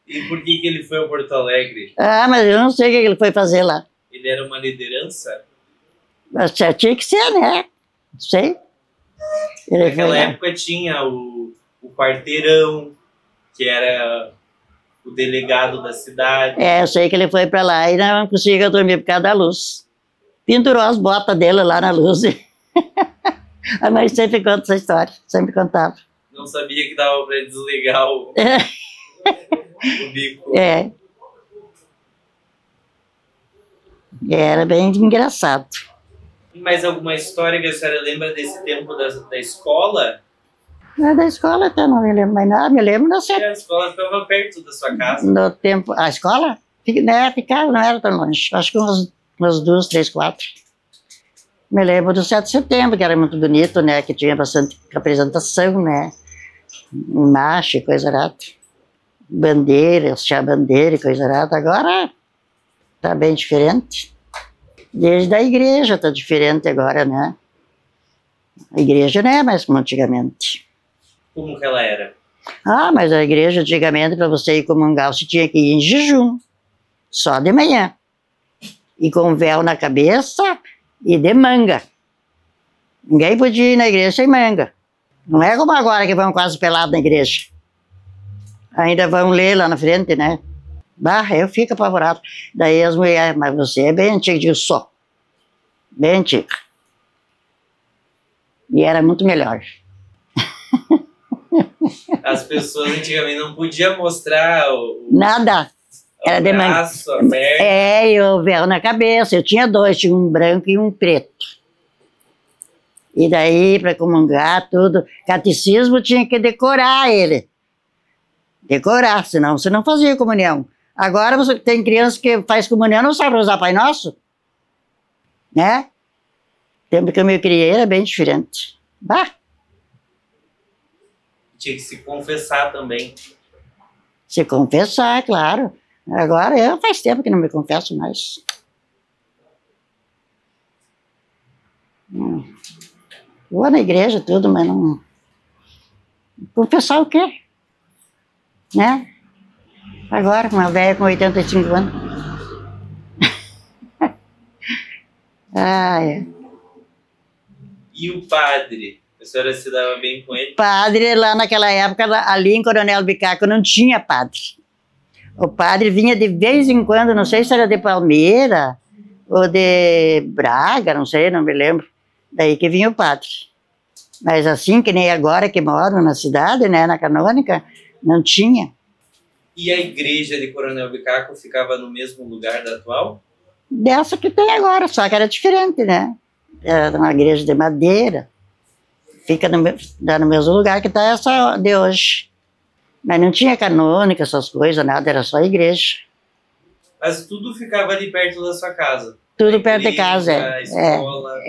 E por que ele foi a Porto Alegre? Ah, mas eu não sei o que ele foi fazer lá. Ele era uma liderança? Mas tinha que ser, né? Não sei. Naquela época tinha o quarteirão, que era o delegado da cidade. Eu sei que ele foi pra lá e não conseguia dormir por causa da luz. Pendurou as botas dele lá na luz. A mãe sempre conta essa história, sempre contava. Não sabia que dava pra desligar o bico. Era bem engraçado. E mais alguma história que a senhora lembra desse tempo da escola? Da escola até não me lembro mais nada, me lembro da A escola ficava perto da sua casa. No tempo, a escola? Ficava, não era tão longe. Acho que umas 2, 3, 4. Me lembro do 7 de setembro, que era muito bonito, né? Que tinha bastante apresentação, né? Marcha e coisa arada. Bandeiras, tinha bandeira e coisa arada. Agora tá bem diferente. Desde a igreja tá diferente agora, né? A igreja não é mais como antigamente. Como que ela era? Ah, mas a igreja antigamente, para você ir comungar, você tinha que ir em jejum. Só de manhã. E com véu na cabeça e de manga. Ninguém podia ir na igreja sem manga. Não é como agora que vão quase pelados na igreja. Ainda vão ler lá na frente, né? Bah, eu fico apavorado. Daí as mulheres, mas você é bem antiga, eu digo, só. Bem antiga. E era muito melhor. As pessoas antigamente não podiam mostrar nada. Era o braço, a perna. E o véu na cabeça. Eu tinha 2, tinha um branco e um preto. E daí, para comungar, tudo. Catecismo tinha que decorar ele. Decorar, senão você não fazia comunhão. Agora você tem criança que faz comunhão, não sabe usar Pai Nosso. Né? O tempo que eu me criei era bem diferente. Bah! Tinha que se confessar também. Se confessar, claro. Agora eu faz tempo que não me confesso mais. Vou na igreja tudo, mas não... Confessar o quê? Né? Agora, uma velha com 85 anos. E o padre? A senhora se dava bem com ele? Padre, lá naquela época, ali em Coronel Bicaco, não tinha padre. O padre vinha de vez em quando, não sei se era de Palmeira ou de Braga, não sei, não me lembro. Daí que vinha o padre. Mas assim, que nem agora que moram na cidade, né, na Canônica, não tinha. E a igreja de Coronel Bicaco ficava no mesmo lugar da atual? Dessa que tem agora, só que era diferente, né? Era uma igreja de madeira. Fica no mesmo lugar que está essa de hoje. Mas não tinha canônica, essas coisas, nada, era só igreja. Mas tudo ficava ali perto da sua casa? Tudo perto de casa, a escola.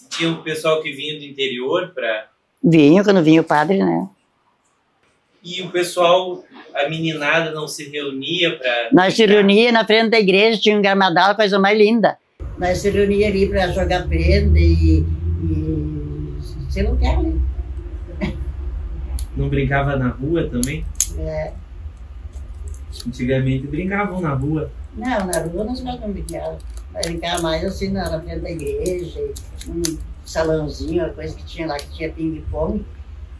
Tinha um pessoal que vinha do interior para... Vinha, quando vinha o padre, né? E o pessoal, a meninada não se reunia para... Nós se reunia na frente da igreja, tinha um garmadal, coisa mais linda. Nós se reunia ali para jogar prenda e sei lá o que ali. Não brincava na rua também? Antigamente brincavam na rua. Não, na rua nós não brincávamos. Nós brincávamos mais assim na frente da igreja, um salãozinho, uma coisa que tinha lá, que tinha ping-pong.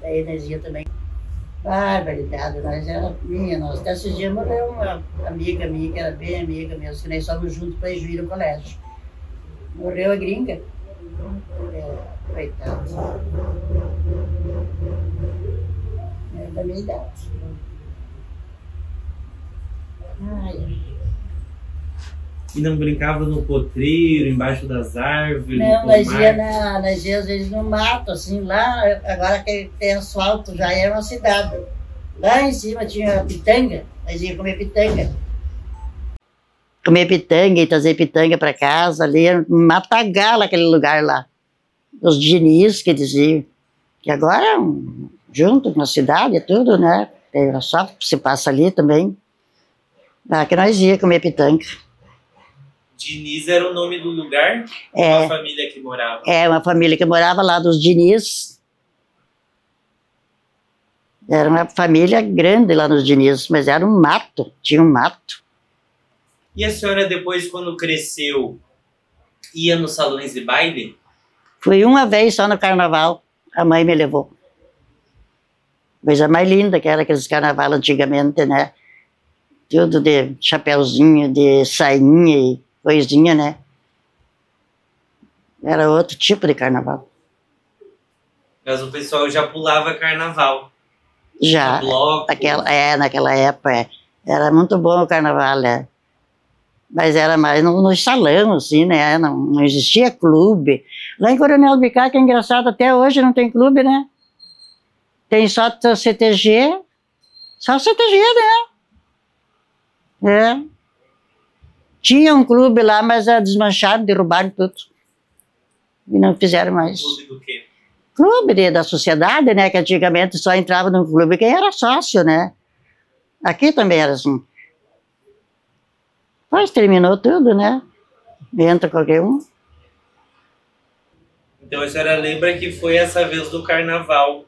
Daí nós ia também. Barbaridade, nós era minha, nós. Até esses dias morreu uma amiga minha, que era bem amiga mesmo, que nós fomos juntos para ir no colégio. Morreu a gringa. Coitado. É da minha idade. Ai. E não brincava no potreiro, embaixo das árvores? Não, nós ia às vezes no mato, assim, lá, agora que tem asfalto, já é uma cidade. Lá em cima tinha pitanga, nós ia comer pitanga. Comer pitanga e trazer pitanga para casa, ali, Matagal, aquele lugar lá. Os Diniz, que diziam. Que agora, junto na cidade, tudo, né? Só se passa ali também. Lá que nós ia comer pitanga. Diniz era o nome do lugar? Uma família que morava? É, uma família que morava lá dos Diniz. Era uma família grande lá nos Diniz, mas era um mato, tinha um mato. E a senhora depois, quando cresceu, ia nos salões de baile? Fui uma vez só no carnaval, a mãe me levou. Coisa mais linda que era aqueles carnaval antigamente, né? Tudo de chapéuzinho, de sainha e coisinha, né? Era outro tipo de carnaval. Mas o pessoal já pulava carnaval. Já. Naquela época, era muito bom o carnaval, né? Mas era mais no salão, assim, né? Não existia clube. Lá em Coronel Bicar, que é engraçado, até hoje não tem clube, né? Tem só CTG. Só CTG, né? É. Tinha um clube lá, mas desmancharam, derrubaram tudo. E não fizeram mais. Clube do quê? Clube da sociedade, né? Que antigamente só entrava no clube quem era sócio, né? Aqui também era assim. Mas terminou tudo, né? Entra qualquer um. Então a senhora lembra que foi essa vez do carnaval?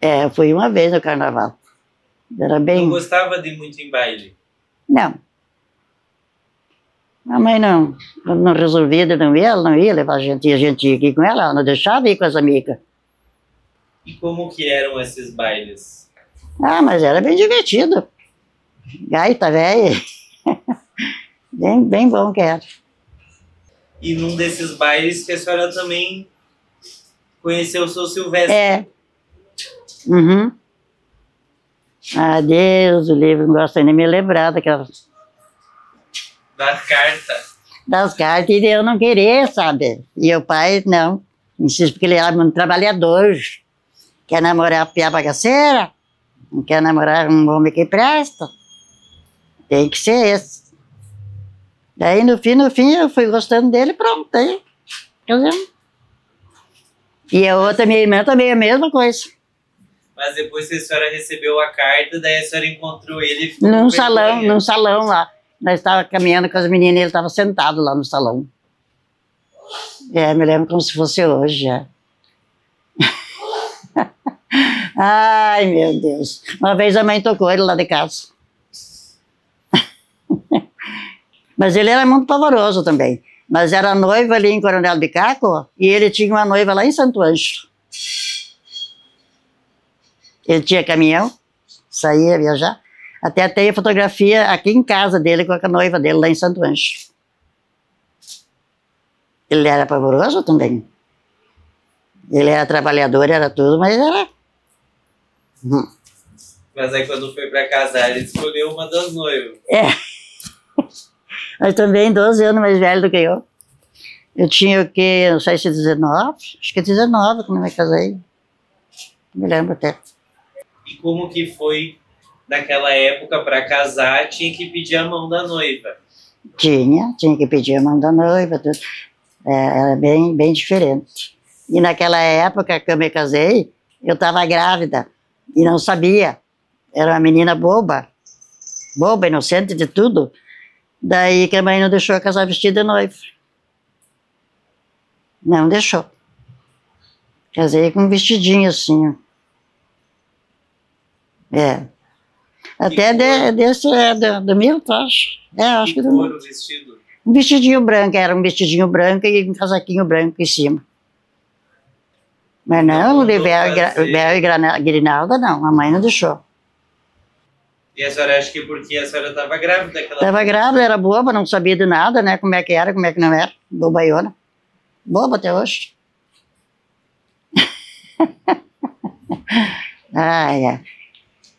É, fui uma vez no carnaval. Era bem... Não gostava de ir muito em baile? Não. A mãe não resolvia de não ir, ela não ia levar a gente ia aqui com ela não deixava ir com as amigas. E como que eram esses bailes? Ah, mas era bem divertido. Gaita velha. Bem bom que era. E num desses bailes que a senhora também conheceu o seu Silvestre? É. Uhum. Ah, Deus, o livro não gosto nem de me lembrar daquelas... Das cartas. Das cartas, e eu não queria, sabe? E o pai, não. Insisto, porque ele era muito trabalhador. Quer namorar a piá bagaceira? Não quer namorar um homem que presta? Tem que ser esse. Daí, no fim, eu fui gostando dele, pronto. Aí, casamos. E a outra, minha irmã, também a mesma coisa. Mas depois que a senhora recebeu a carta, daí a senhora encontrou ele e ficou num salão lá. Nós estávamos caminhando com as meninas e ele estava sentado lá no salão. É, me lembro como se fosse hoje, já. Ai, meu Deus. Uma vez a mãe tocou ele lá de casa. Mas ele era muito pavoroso também. Mas era noiva ali em Coronel Bicaco e ele tinha uma noiva lá em Santo Anjo. Ele tinha caminhão, saía viajar. Até tem a fotografia aqui em casa dele com a noiva dele lá em Santo Anjo. Ele era pavoroso também. Ele era trabalhador, era tudo, mas era... Mas aí quando foi para casar, ele escolheu uma das noivas. É. Mas também 12 anos mais velho do que eu. Eu tinha o quê? Não sei se 19? Acho que 19 quando eu me casei. Me lembro até. E como que foi naquela época para casar? Tinha que pedir a mão da noiva? Tinha que pedir a mão da noiva. Tudo. Era bem diferente. E naquela época que eu me casei, eu estava grávida e não sabia. Era uma menina boba, inocente de tudo. Daí que a mãe não deixou eu casar vestida de noiva. Não deixou. Casei com um vestidinho assim. É. Até do Milton, acho. Acho que do Milton. Vestido? Um vestidinho branco, era um vestidinho branco e um casaquinho branco em cima. Mas não, de véu e grinalda não, a mãe não deixou. E a senhora acha que porque a senhora estava grávida? Estava grávida, era boba, não sabia de nada, né? Como é que era, como é que não era. Bobaiona. Boba até hoje.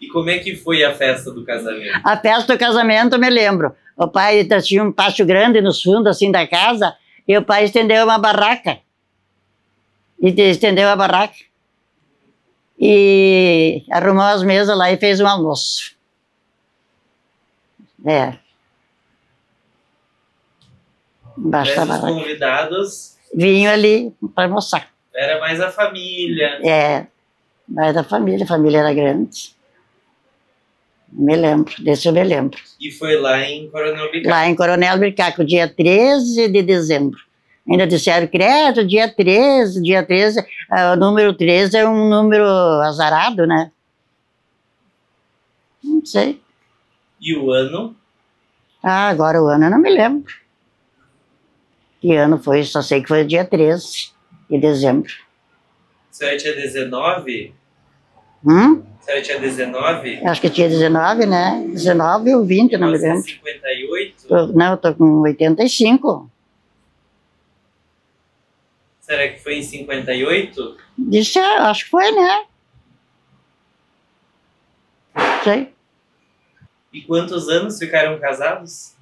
E como é que foi a festa do casamento? A festa do casamento, eu me lembro. O pai tinha um pátio grande nos fundos, assim, da casa, e o pai estendeu uma barraca. E arrumou as mesas lá e fez um almoço. Embaixo da barraca. Os convidados vinham ali para almoçar. Era mais a família. Mais a família era grande. Me lembro, desse eu me lembro. E foi lá em Coronel Bicaco? Lá em Coronel Bicaco, dia 13 de dezembro. Ainda disseram que dia 13, o número 13 é um número azarado, né? Não sei. E o ano? Agora o ano eu não me lembro. Que ano foi, só sei que foi dia 13 de dezembro. A senhora tinha 19? A senhora tinha 19? Acho que tinha 19, né? 19 ou 20, não me lembro. 58? Não, eu tô com 85. Será que foi em 58? Acho que foi, né? Sei. E quantos anos ficaram casados?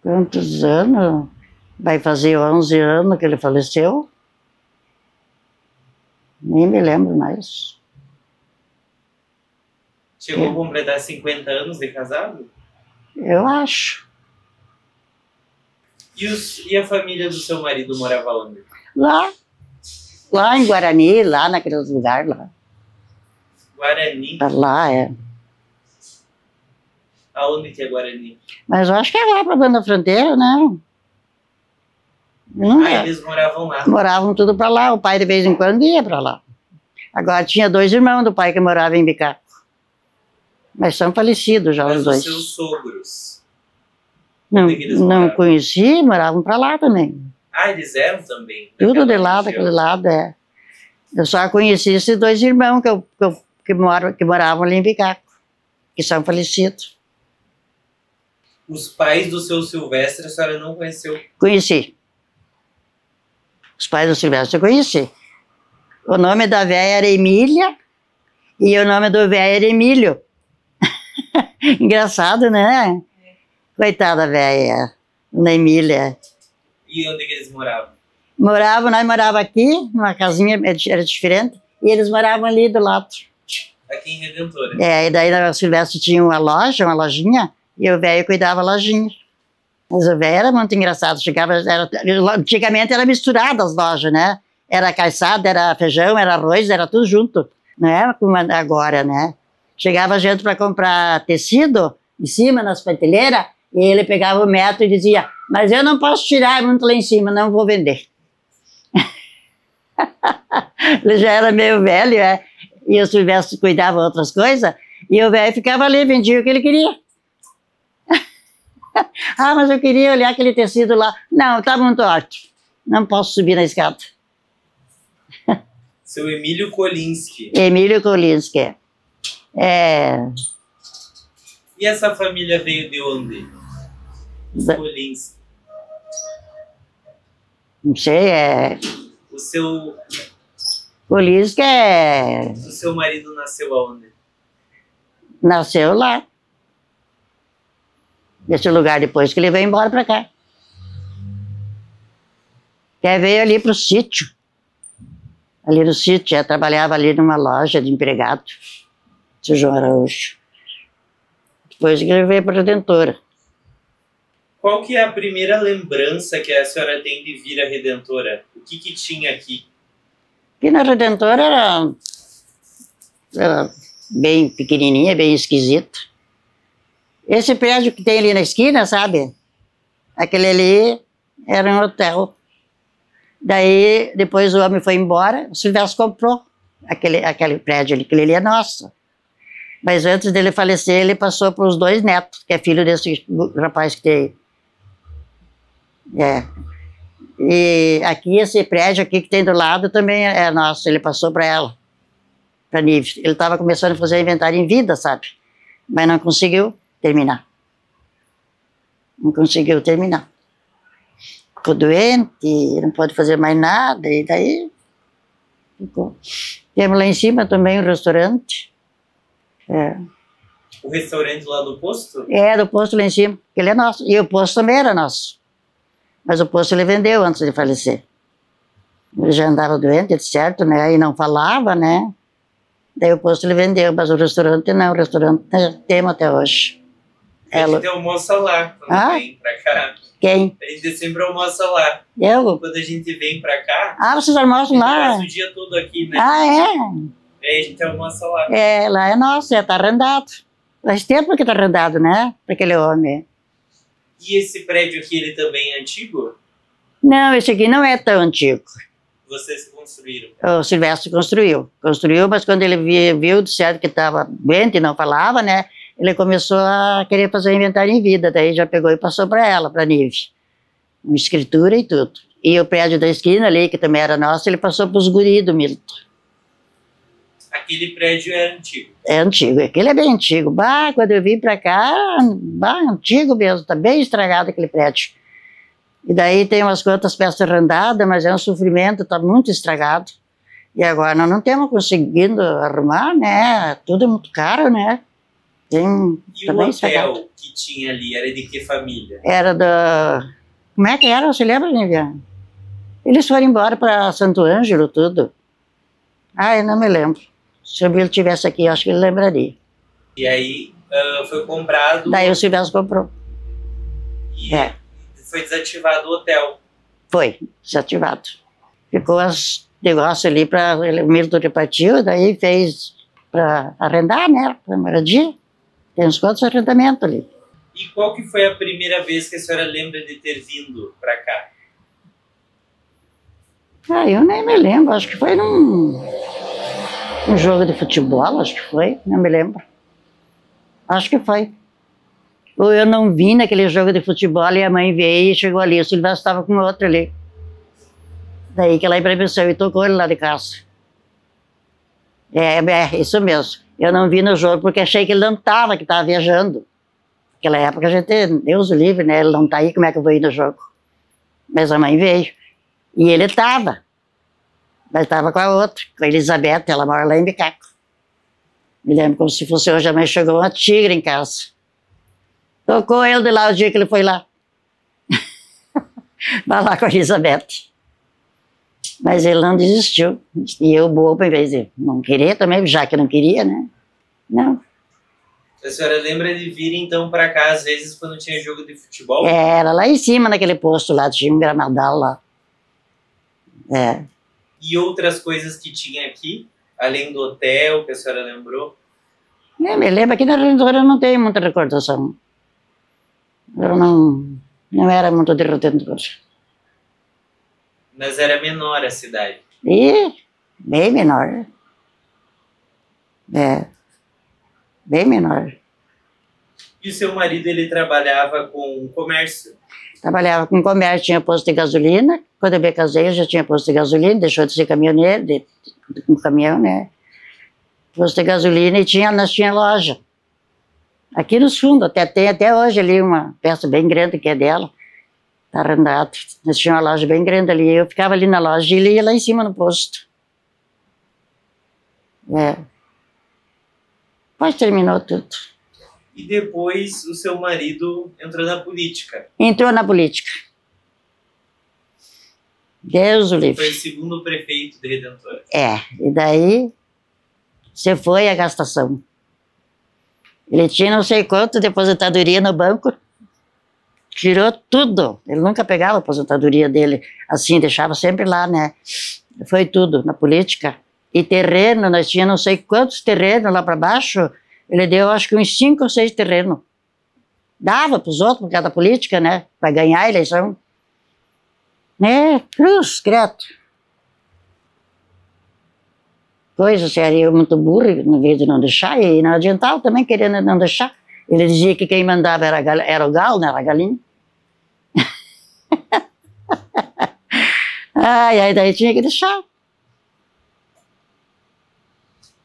Quantos anos? Vai fazer 11 anos que ele faleceu. Nem me lembro mais. Chegou a completar 50 anos de casado? Eu acho. E a família do seu marido morava onde? Lá em Guarani, lá naqueles lugares lá. Guarani? Lá, Aonde que é Guarani? Mas eu acho que é lá pra Banda Fronteira, né? Eles moravam lá? Moravam tudo pra lá, o pai de vez em quando ia pra lá. Agora tinha 2 irmãos do pai que moravam em Bicaco. Mas são falecidos já os dois. Mas os seus sogros? Não conheci, moravam pra lá também. Eles eram também? Tudo de lá, daquele lado, Eu só conheci esses 2 irmãos que moravam ali em Bicaco, que são falecidos. Os pais do seu Silvestre a senhora não conheceu? Conheci. Os pais do Silvestre eu conheci. O nome da véia era Emília e o nome do velho era Emílio. Engraçado, né? Coitada velha, Dona Emília. E onde que eles moravam? Nós morávamos aqui, numa casinha, era diferente, e eles moravam ali do lado. Aqui em Redentora? E daí o Silvestre tinha uma lojinha, e o velho cuidava da lojinha. Mas o velho era muito engraçado, antigamente era misturado as lojas, né? Era caçada, era feijão, era arroz, era tudo junto, não é como agora, né? Chegava gente para comprar tecido, em cima, nas prateleiras, e ele pegava o metro e dizia, mas eu não posso tirar muito lá em cima, não vou vender. Ele já era meio velho, e o Silvestre cuidava de outras coisas, e o velho ficava ali, vendia o que ele queria. Mas eu queria olhar aquele tecido lá. Não, tá muito alto, não posso subir na escada. Seu Emílio Kolinski. Emílio Kolinski, E essa família veio de onde? Os Kolinski. Não sei, O seu... Kolinski O seu marido nasceu aonde? Nasceu lá. Nesse lugar depois que ele veio embora pra cá. Ele veio ali pro sítio. Ali no sítio, trabalhava ali numa loja de empregado. Seu João Araújo. Depois que ele veio para a Redentora. Qual que é a primeira lembrança que a senhora tem de vir à Redentora? O que tinha aqui? Aqui na Redentora era bem pequenininha, bem esquisito. Esse prédio que tem ali na esquina, sabe? Aquele ali era um hotel. Daí, depois o homem foi embora, o Silvestre comprou aquele prédio ali, aquele ali é nosso. Mas antes dele falecer, ele passou para os 2 netos, que é filho desse rapaz que tem. E aqui, esse prédio aqui que tem do lado também é nosso, ele passou para ela, para a Nive. Ele estava começando a fazer inventário em vida, sabe? Mas não conseguiu terminar. Não conseguiu terminar. Ficou doente, não pode fazer mais nada, e daí ficou. Temos lá em cima também um restaurante. O restaurante lá do posto? É, do posto lá em cima, que ele é nosso. E o posto também era nosso. Mas o posto ele vendeu antes de falecer. Ele já andava doente, certo, né? E não falava, né? Daí o posto ele vendeu, mas o restaurante não. O restaurante temos até hoje. A gente almoça lá quando vem pra cá. Quem? A gente sempre almoça lá. Eu? Quando a gente vem pra cá... Vocês almoçam lá? Passa o dia todo aqui, né? É? Aí a gente almoça lá. Lá é nosso, tá arrendado. Faz tempo que tá arrendado, né? Pra aquele homem. E esse prédio aqui, ele também é antigo? Não, esse aqui não é tão antigo. Vocês construíram? O Silvestre construiu. Construiu, mas quando ele viu de certo que estava doente e não falava, né? Ele começou a querer fazer inventário em vida. Daí já pegou e passou para ela, para a Nive. Uma escritura e tudo. E o prédio da esquina ali, que também era nosso, ele passou para os guris do Milton. Aquele prédio é antigo? É antigo. Aquele é bem antigo. Quando eu vim para cá, antigo mesmo. Está bem estragado aquele prédio. E daí tem umas quantas peças arrendadas, mas é um sofrimento, está muito estragado. E agora nós não estamos conseguindo arrumar, né? Tudo é muito caro, né? E o hotel que tinha ali, era de que família? Era da... Como é que era? Você lembra, Nívia? Eles foram embora para Santo Ângelo, tudo. Eu não me lembro. Se o Bill estivesse aqui, eu acho que ele lembraria. E aí foi comprado... Daí o Silvestre comprou. E foi desativado o hotel. Foi, desativado. Ficou os negócios ali para... O Milton repartiu, daí fez para arrendar, né? Para moradia. Tem uns quantos arrendamentos ali. E qual que foi a primeira vez que a senhora lembra de ter vindo para cá? Eu nem me lembro, acho que foi num jogo de futebol, acho que foi, não me lembro. Acho que foi. Ou eu não vi naquele jogo de futebol e a mãe veio e chegou ali, o Silvestre estava com outro ali. Daí que ela imprimiu e tocou ele lá de casa. Isso mesmo. Eu não vi no jogo porque achei que ele não estava, que estava viajando. Naquela época a gente, Deus o livre, né? Ele não está aí, como é que eu vou ir no jogo? Mas a mãe veio. E ele estava. Mas estava com a outra, com a Elizabeth, ela mora lá em Bicaco. Me lembro como se fosse hoje, a mãe chegou uma tigre em casa. Tocou ele de lá o dia que ele foi lá. Vai lá com a Elizabeth. Mas ele não desistiu. E eu, boa, em vez de não querer também, já que não queria, né? Não. A senhora lembra de vir então para cá, às vezes, quando tinha jogo de futebol? Era lá em cima, naquele posto lá, tinha um gramadal lá. E outras coisas que tinha aqui, além do hotel, que a senhora lembrou? Me lembro que na Redentora eu não tenho muita recordação. Eu não era muito de Redentora. Mas era menor a cidade? Bem menor. Bem menor. E o seu marido, ele trabalhava com comércio? Trabalhava com comércio, tinha posto de gasolina. Quando eu me casei, eu já tinha posto de gasolina, deixou de ser caminhoneiro, com caminhão, né? Posto de gasolina e nós tinha loja. Aqui nos fundos, tem até hoje ali uma peça bem grande que é dela. Está arrendado. Nós tínhamos uma loja bem grande ali. Eu ficava ali na loja e ele ia lá em cima no posto. Depois terminou tudo. E depois o seu marido entrou na política? Entrou na política. Deus o livre. Foi o segundo prefeito de Redentora. E daí você foi a gastação. Ele tinha não sei quanto de aposentadoria no banco, tirou tudo. Ele nunca pegava a aposentadoria dele assim, deixava sempre lá, né? Foi tudo na política. E terreno, nós tínhamos não sei quantos terrenos lá para baixo, ele deu acho que uns 5 ou 6 terrenos. Dava para os outros, por causa da política, né? Para ganhar a eleição. Cruz, credo. Coisa séria, eu muito burro, no vez de não deixar, e não adiantava também querendo não deixar. Ele dizia que quem mandava era o galo, não era a galinha. Ai, daí tinha que deixar.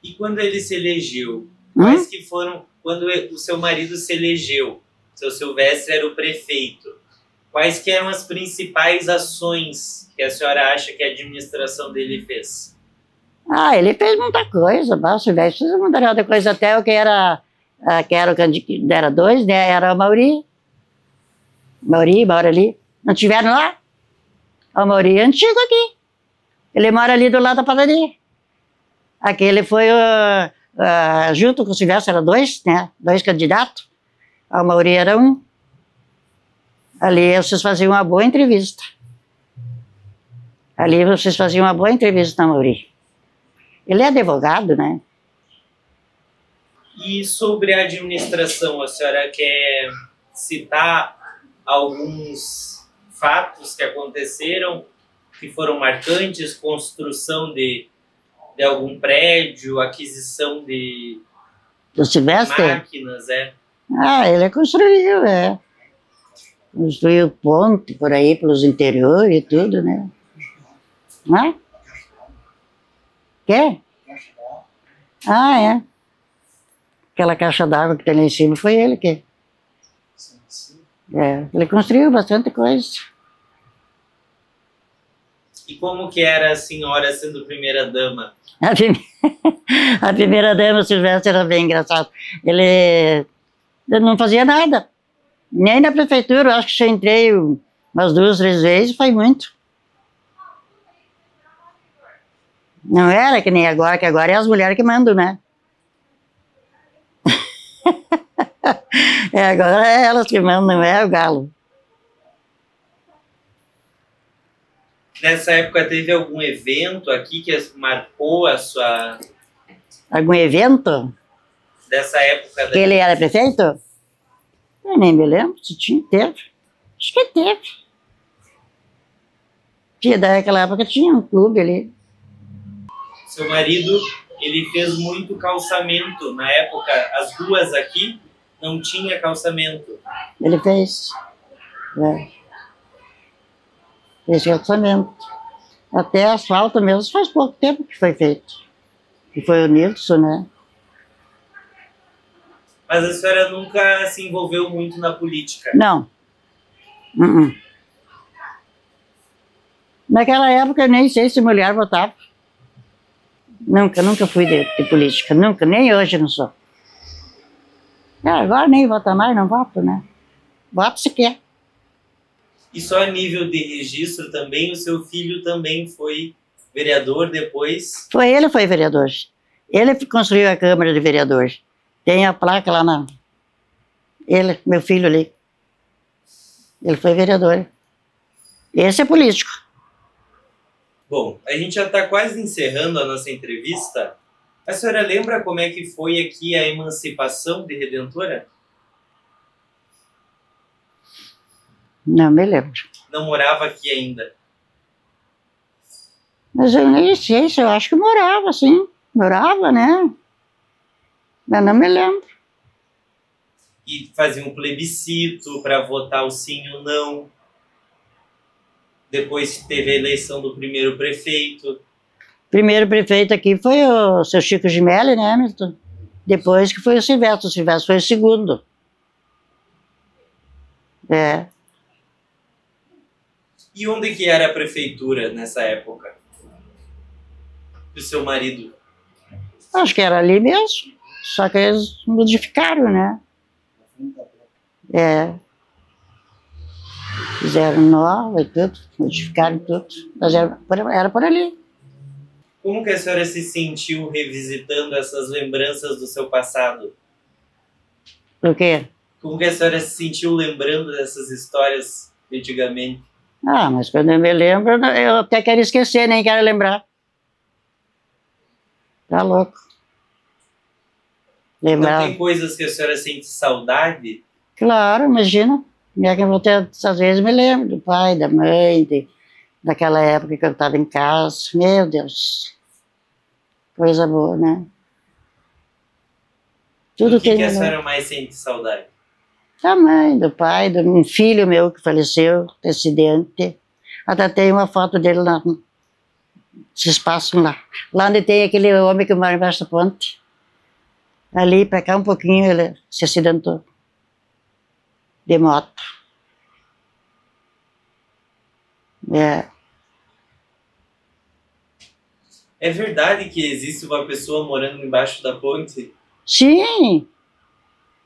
E quando ele se elegeu, quais que foram, quando o seu marido se elegeu, seu Silvestre era o prefeito, quais que eram as principais ações que a senhora acha que a administração dele fez? Ele fez muita coisa, o Silvestre fez muita coisa, até o que era o candidato, era dois, né, era o Mauri, mora ali, não tiveram lá? O Mauri é antigo aqui, ele mora ali do lado da padaria. Aquele foi, junto com o Silvestre, eram dois, né? Dois candidatos. A Mauri era um. Ali vocês faziam uma boa entrevista. Ali vocês faziam uma boa entrevista na Mauri. Ele é advogado, né? E sobre a administração, a senhora quer citar alguns fatos que aconteceram, que foram marcantes, construção de algum prédio, aquisição de do Silvestre? Máquinas, ele construiu, Construiu ponte por aí, pelos interiores e tudo, né? Não é? Quê? É. Aquela caixa d'água que tem lá em cima foi ele que... ele construiu bastante coisa. E como que era a senhora sendo primeira-dama? A primeira-dama, o Silvestre, era bem engraçado. Ele não fazia nada. Nem na prefeitura, eu acho que já entrei umas 2, 3 vezes, foi muito. Não era que nem agora, que agora é as mulheres que mandam, né? Agora é elas que mandam, não é o galo. Nessa época teve algum evento aqui que marcou a sua... Algum evento? Dessa época... Que ele era prefeito? Eu nem me lembro se teve. Acho que teve. Daquela época tinha um clube ali. Seu marido, ele fez muito calçamento. Na época, as ruas aqui não tinha calçamento. Ele fez. Fez calçamento. Até asfalto mesmo faz pouco tempo que foi feito. Que foi o Nilson, né? Mas a senhora nunca se envolveu muito na política? Não. Naquela época eu nem sei se mulher votava. Nunca fui de política. Nunca, nem hoje não sou. Agora nem vota mais, não voto, né? Voto se quer. E só a nível de registro também, o seu filho também foi vereador depois? Ele foi vereador. Ele construiu a Câmara de Vereador. Tem a placa lá na... Ele, meu filho ali. Ele foi vereador. Esse é político. Bom, a gente já está quase encerrando a nossa entrevista. A senhora lembra como é que foi aqui a emancipação de Redentora? Não me lembro. Não morava aqui ainda? Mas eu nem sei, eu acho que morava, sim. Morava, né? Mas não me lembro. E fazia um plebiscito para votar o sim ou não. Depois teve a eleição do primeiro prefeito. O primeiro prefeito aqui foi o seu Chico Gemelli, né, Milton? Depois que foi o Silvestre. O Silvestre foi o segundo. E onde que era a prefeitura nessa época? Do seu marido? Acho que era ali mesmo. Só que eles modificaram, né? Fizeram nova e tudo, modificaram tudo. Mas era por ali. Como que a senhora se sentiu revisitando essas lembranças do seu passado? Por quê? Como que a senhora se sentiu lembrando dessas histórias de antigamente? Mas quando eu me lembro, eu até quero esquecer, nem quero lembrar. Tá louco. Lembrar. Não tem coisas que a senhora sente saudade? Claro, imagina. Às vezes me lembro do pai, da mãe, daquela época que eu estava em casa. Meu Deus. Coisa boa, né? Tudo que a senhora mais sente saudade? Da mãe, do pai, de um filho meu que faleceu, de acidente. Até tem uma foto dele lá, nesse espaço lá. Lá onde tem aquele homem que mora embaixo da ponte. Ali para cá um pouquinho ele se acidentou. De moto. É verdade que existe uma pessoa morando embaixo da ponte? Sim,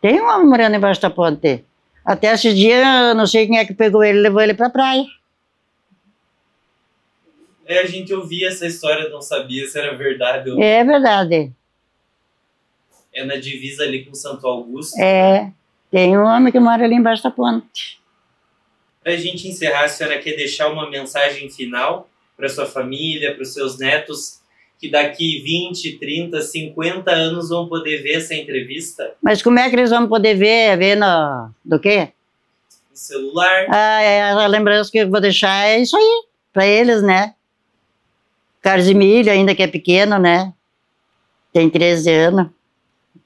tem um homem morando embaixo da ponte. Até esses dias, eu não sei quem é que pegou ele e levou ele pra praia. A gente ouvia essa história, não sabia se era verdade ou... É verdade. É na divisa ali com Santo Augusto. Tem um homem que mora ali embaixo da ponte. Para a gente encerrar, a senhora quer deixar uma mensagem final para sua família, para os seus netos, que daqui 20, 30, 50 anos vão poder ver essa entrevista? Mas como é que eles vão poder ver? Ver do quê? No celular. A lembrança que eu vou deixar é isso aí, para eles, né? Carlos Emílio, ainda que é pequeno, né? Tem 13 anos.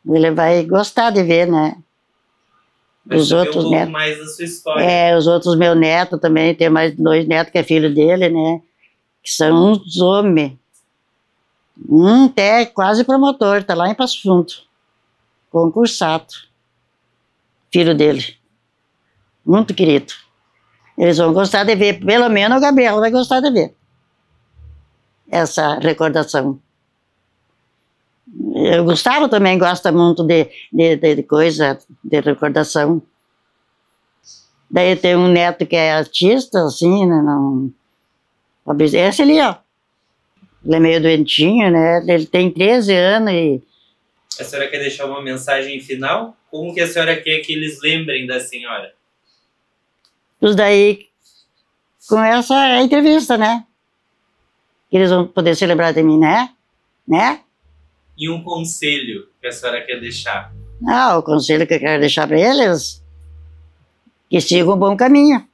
Ele vai gostar de ver, né? Os outros netos. Mais da sua história. Os outros meus netos também, tem mais 2 netos que é filho dele, né? Que são uns homens. Um até quase promotor, tá lá em Passo Fundo. Concursado. Filho dele. Muito querido. Eles vão gostar de ver, pelo menos o Gabriel vai gostar de ver essa recordação. O Gustavo também gosta muito de coisa, de recordação. Daí tem um neto que é artista, assim, né? Esse ali, ó. Ele é meio doentinho, né? Ele tem 13 anos e... A senhora quer deixar uma mensagem final? Como que a senhora quer que eles lembrem da senhora? Isso daí, com essa entrevista, né? Que eles vão poder se lembrar de mim, né? E um conselho que a senhora quer deixar? O conselho que eu quero deixar para eles, que sigam um bom caminho.